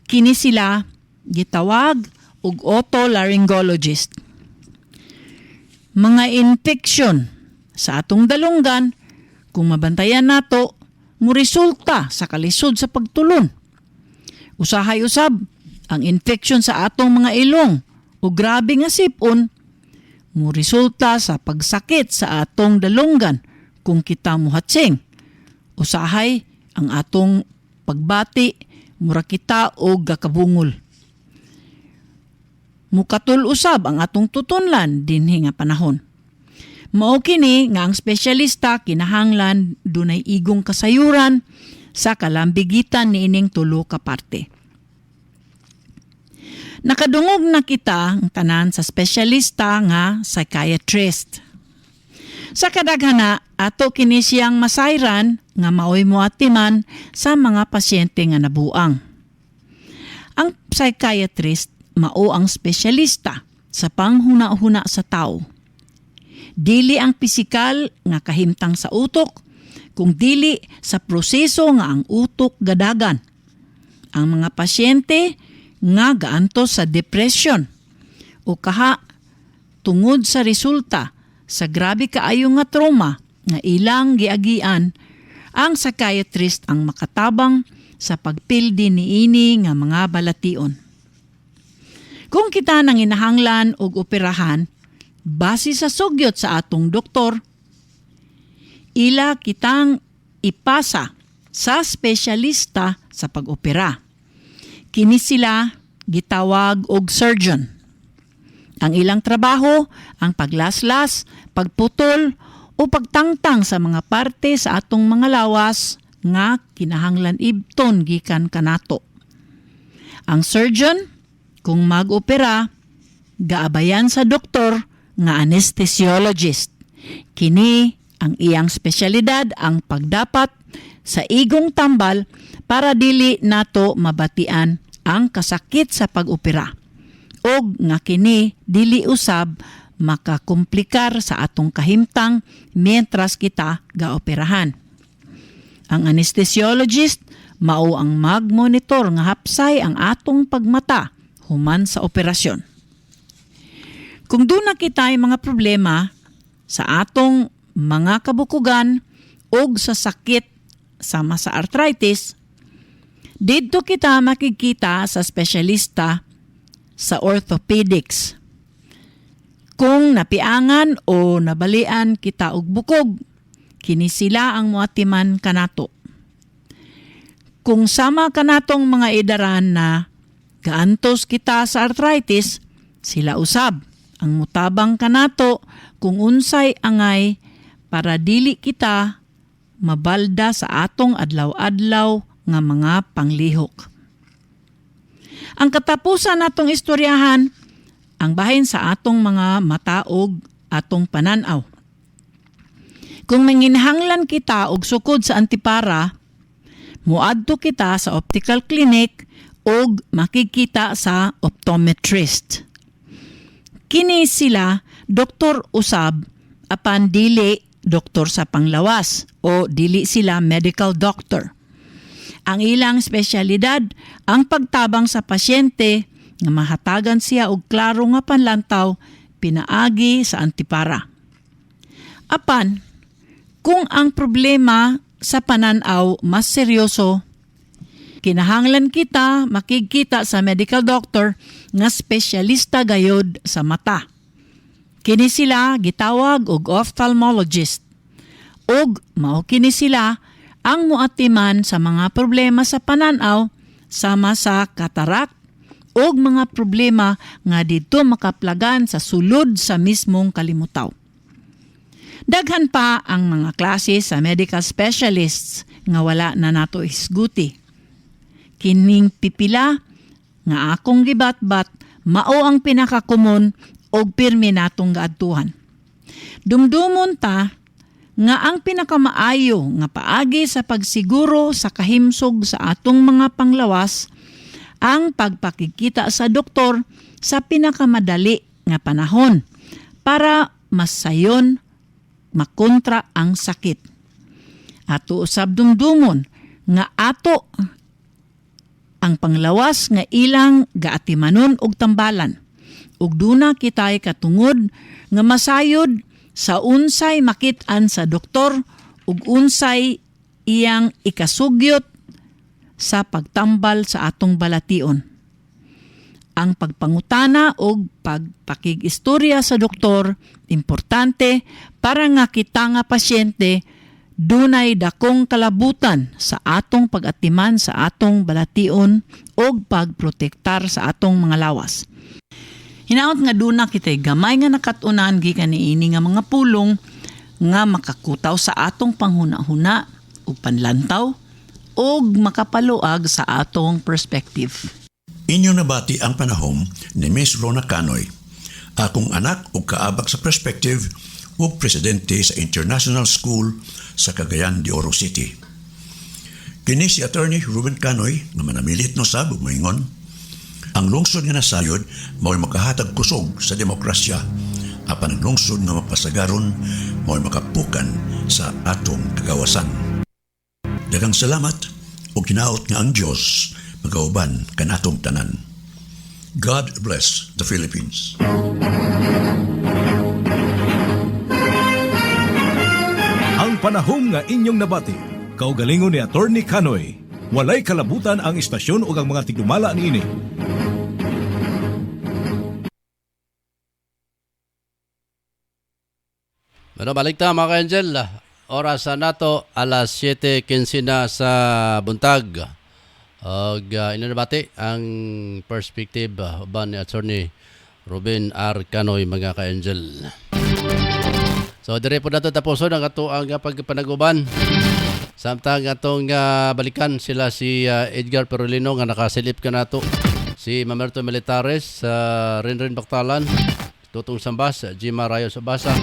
Kini sila gitawag og otolaryngologist. Mga infeksyon sa atong dalunggan, kung mabantayan nato, muresulta sa kalisod sa pagtulon. Usahay usab ang infeksyon sa atong mga ilong o grabe nga sipon, muresulta sa pagsakit sa atong dalunggan kung kita muhatsing. Usahay ang atong pagbati, mura kita o gakabungol. Mukatul usab ang atong tutunlan dinhi nga panahon. Mao kini nga ang espesyalista kinahanglan dunay igong kasayuran sa kalambigitan niining tulo ka parte. Nakadungog na kita ang tanan sa espesyalista nga psychiatrist. Sa kadaghana, ato kini siyang masayran nga maoy moatiman sa mga pasyente nga nabuang. Ang psychiatrist mao ang espesyalista sa panghuna-huna sa tao. Dili ang pisikal nga kahimtang sa utok, kung dili sa proseso nga ang utok gadagan. Ang mga pasyente nga gaantos sa depression o kaha tungod sa resulta sa grabe kaayo nga trauma nga ilang giagian ang psychiatrist ang makatabang sa pagpildi niini nga mga balation. Kung kita nang inahanglan og operahan, base sa sugyot sa atong doktor, ila kitang ipasa sa espesyalista sa pag-opera. Kini sila gitawag og surgeon. Ang ilang trabaho, ang paglaslas, pagputol, o pagtangtang sa mga parte sa atong mga lawas nga kinahanglan ibton gikan kanato. Ang surgeon, kung mag-opera, gaabayan sa doktor nga anesthesiologist. Kini ang iyang spesyalidad ang pagdapat sa igong tambal para dili nato mabatian ang kasakit sa pag-opera. Og nga kini dili usab makakomplikar sa atong kahimtang mientras kita gaoperahan. Ang anesthesiologist mao ang magmonitor nga hapsay ang atong pagmata human sa operasyon. Kung doon na kita ay mga problema sa atong mga kabukugan o sa sakit sama sa arthritis, dito kita makikita sa espesyalista sa orthopedics. Kung napiangan o nabalian kita og bukog, kini sila ang muatiman kanato. Kung sama kanatong mga edaran na gaantos kita sa arthritis, sila usab ang mutabang kanato kung unsay angay para dili kita mabalda sa atong adlaw-adlaw nga mga panglihok. Ang katapusan natong istoryahan, ang bahin sa atong mga mataog atong pananaw. Kung manginhanglan kita og sukod sa antipara, muadto kita sa optical clinic og makikita sa optometrist. Kini sila doktor usab apan dili doktor sa panglawas o dili sila medical doctor. Ang ilang espesyalidad ang pagtabang sa pasyente nga mahatagan siya og klaro nga panlantaw pinaagi sa antipara. Apan, kung ang problema sa pananaw mas seryoso, kinahanglan kita makikita sa medical doctor nga espesyalista gayod sa mata. Kini sila gitawag og ophthalmologist. Og mao kini sila ang muatiman sa mga problema sa pananaw sama sa katarak og mga problema nga dito makaplagan sa sulod sa mismong kalimutaw. Daghan pa ang mga klase sa medical specialists nga wala na nato isguti. Kining pipila nga akong gibatbat mao ang pinakakomon og pirmi natong gaadtuhan. Dumdumon ta nga ang pinakamaayo nga paagi sa pagsiguro sa kahimsog sa atong mga panglawas ang pagpakikita sa doktor sa pinakamadali nga panahon para masayon makontra ang sakit. Ato usab dumdumon nga ato ang panglawas nga ilang gaatimanon og tambalan. Ug duna kitay katungod nga masayod sa unsay makit-an sa doktor ug unsay iyang ikasugyot sa pagtambal sa atong balation. Ang pagpangutana o pagpakig-istorya sa doktor importante para nga kita nga pasyente dunay dakong kalabutan sa atong pag-atiman sa atong balation o pagprotektar sa atong mga lawas. Hinaot nga duna kitay gamay nga nakatunan gikan niini nga mga pulong nga makakutaw sa atong panghuna-huna o panlantaw o makapaluag sa atong perspective. Inyo nabati ang panahon ni Miss Rona Canoy, akong anak o kaabak sa perspective o presidente sa International School sa Cagayan de Oro City. Kini si Attorney Ruben Canoy na manamilit no sab moingon, ang lungsod nga nasayod mao'y makahatag kusog sa demokrasya, apan ang lungsod nga mapasagaron mao'y makapukan sa atong kagawasan. Daghang salamat o kinaot nga ang Diyos magauban kanatong tanan. God bless the Philippines. panahom nga inyong nabati. Kaugalingon ni Attorney Canoy. Walay kalabutan ang istasyon o ang mga tigdumala niini. Balik ta mga ka-Angel. Oras na nato, alas 7:15 na sa buntag. Inanabati ang perspective uban ni Attorney Ruben R. Canoy mga ka-Angel. So dire po nato tapuson ang atoang pagpanaguban. Samtang atong balikan sila si Edgar Perolino nga nakasilip ka nato. Si Mamerto Militares sa Rinrin Bactalan, Tutong Sambas, Jima Rayos Obasa.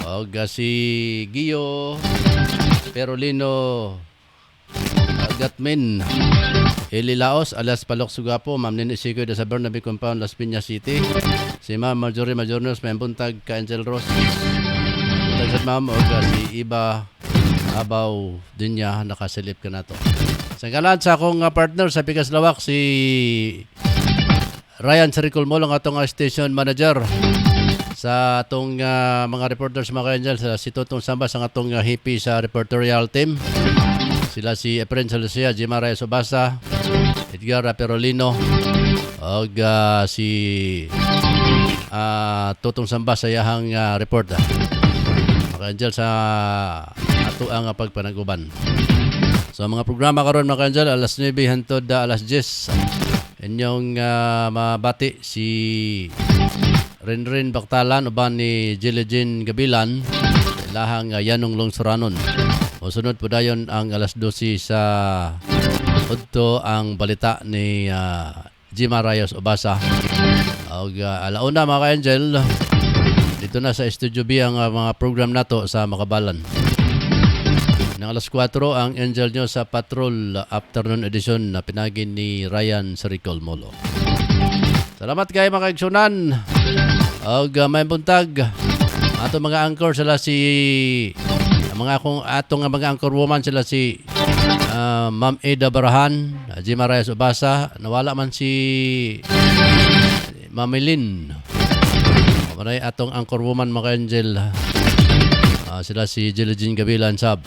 Og si Gio Perolino Gatmin Eli Laos alias Palok Sugapo, Ma'am Nini Sigoy sa Bernabe Compound, Las Piñas City. Si Ma'am Marjorie Majornos, may buntag ka Angel Ross. Buntag sa Ma'am og si Iba Abaw din niya nakasilip ka na to. Sa kalan sa akong partner sa Pikas Lawak, si Ryan Saricol mo lang atong station manager. Sa atong mga reporters mga ka-Angel, si Totong Sambas ang atong hippie sa reportorial team. Sila si Efren Salusia, Jima Reyes Obasa, Edgar Perolino, og si Totong Sambas sa iyahang report. Mga ka-Angel sa ato ang pagpanaguban. So mga programa karon mga ka-Angel, alas 9 hangtod alas 10. Inyong mabati si Rinrin Bactalan uban ni Jilejin Gabilan lahang Yanong Lungsuranon. O sunod po dayon ang alas 12 sa udto ang balita ni Jima Rayos Obasa. Og alauna mga ka-Angel, dito na sa Studio B ang mga program nato sa Makabalan. Nang alas 4 ang Angel nyo sa Patrol Afternoon Edition na pinagin ni Ryan Saricol Molo. Salamat kayo mga kaigsunan. Og may buntag ato mga anchor sila si atong mga anchor woman sila si Ma'am Eda Barahan, Jima Reyes Obasa, nawala man si Ma'am Lynn. Maray atong anchor woman mga Angel. Sila si Jilejin Gabilan Sab.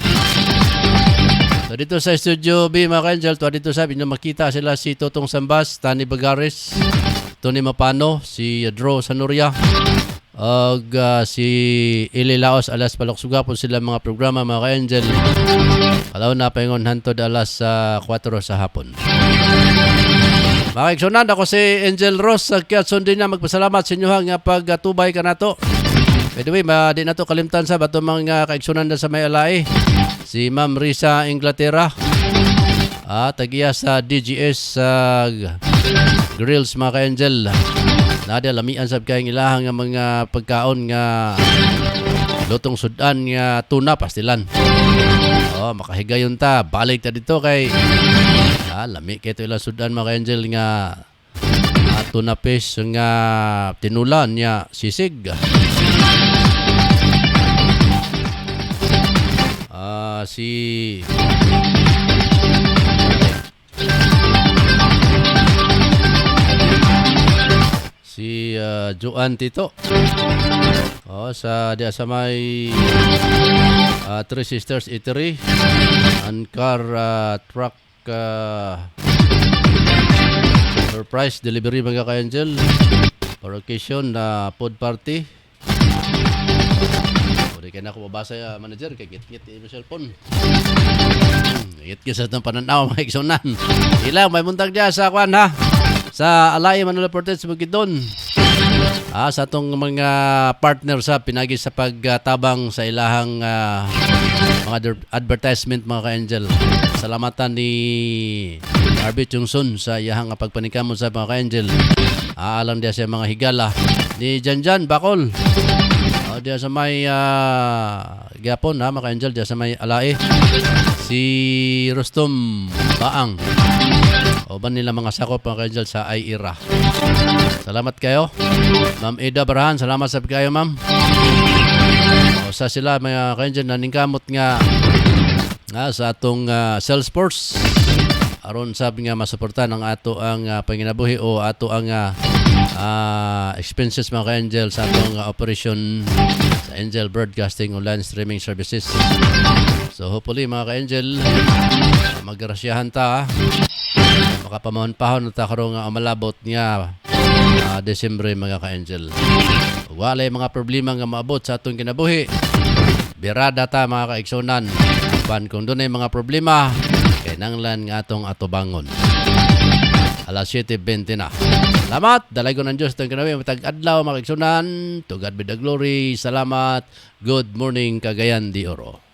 So dito sa Studio B mga ka-Angel, dito sa inyo makita sila si Totong Sambas, Tani Bagares, Tony Mapano, si Dro Sanuria, og si Eli Laos alias Palok Sugapo, sila mga programa mga ka-Angel. Alaw na paingon hantod alas 4 sa hapon. Mga kaigsunan, ako si Angel Ross, kaya sundin na magpasalamat sa inyo nga pagtubay ka nato. By the way, di na to kalimtan sa bato mga kaigsunan na sa may alay. Si Ma'am Risa Inglaterra, tagiya sa DGS Grills mga ka-Angel. Nadia lamian sab kayong ilahang nga mga pagkaon nga lutong sudan nga tuna pastilan. Makahigayon ta, balik ta dito kay lami kay ito ilang sudan mga ka-Angel nga tuna fish nga tinulan niya sisig. Si Joan Tito sa may Three Sisters Eatery and Car Truck surprise delivery mga ka-Angel for occasion na food party. Pwede kayo na ako mabasa manager kay git-git yung cellphone. Git-git sa itong pananaw mga iksunan. Ilang may muntag dyan sa kwan ha, sa Alay Manila Portage Bukidnon. Sa itong mga partner sa pinagi sa pagtabang sa ilahang mga advertisement mga ka-Angel. Salamatan ni Arbit Jungsun sa iyahang pagpanikamo sa mga ka-Angel. Alang dia sa mga higala ni Janjan Bakol. Dia sa may Gapon ha mga ka-Angel, dia sa may Alay. Si Rustom Baang. Oban nila mga sakop mga ka-Angel sa Ay-Ira. Salamat kayo. Ma'am Eda Barahan, salamat sa kayo ma'am. Sa sila mga ka-Angel naningkamot nga sa atong Salesforce aron sabi nga masuportan ang ato ang panginabuhi o ato ang expenses mga ka-Angel sa atong operation sa Angel Broadcasting Online Streaming Services. So hopefully mga ka-Angel, maggrasyahan ta, makapamahon-pahon ta karong malabot nga Desembre mga ka-Angel. Walay mga problema nga maabot sa atong kinabuhi, birada ta mga kaigsunan. Kung doon ay mga problema, kinanglan nga atong atubangon. Alas 7:20 na. Salamat. Dalay ko ng Diyos itong kinabi. Matag-adlaw, makiksunan. To God be the glory. Salamat. Good morning, Cagayan de Oro.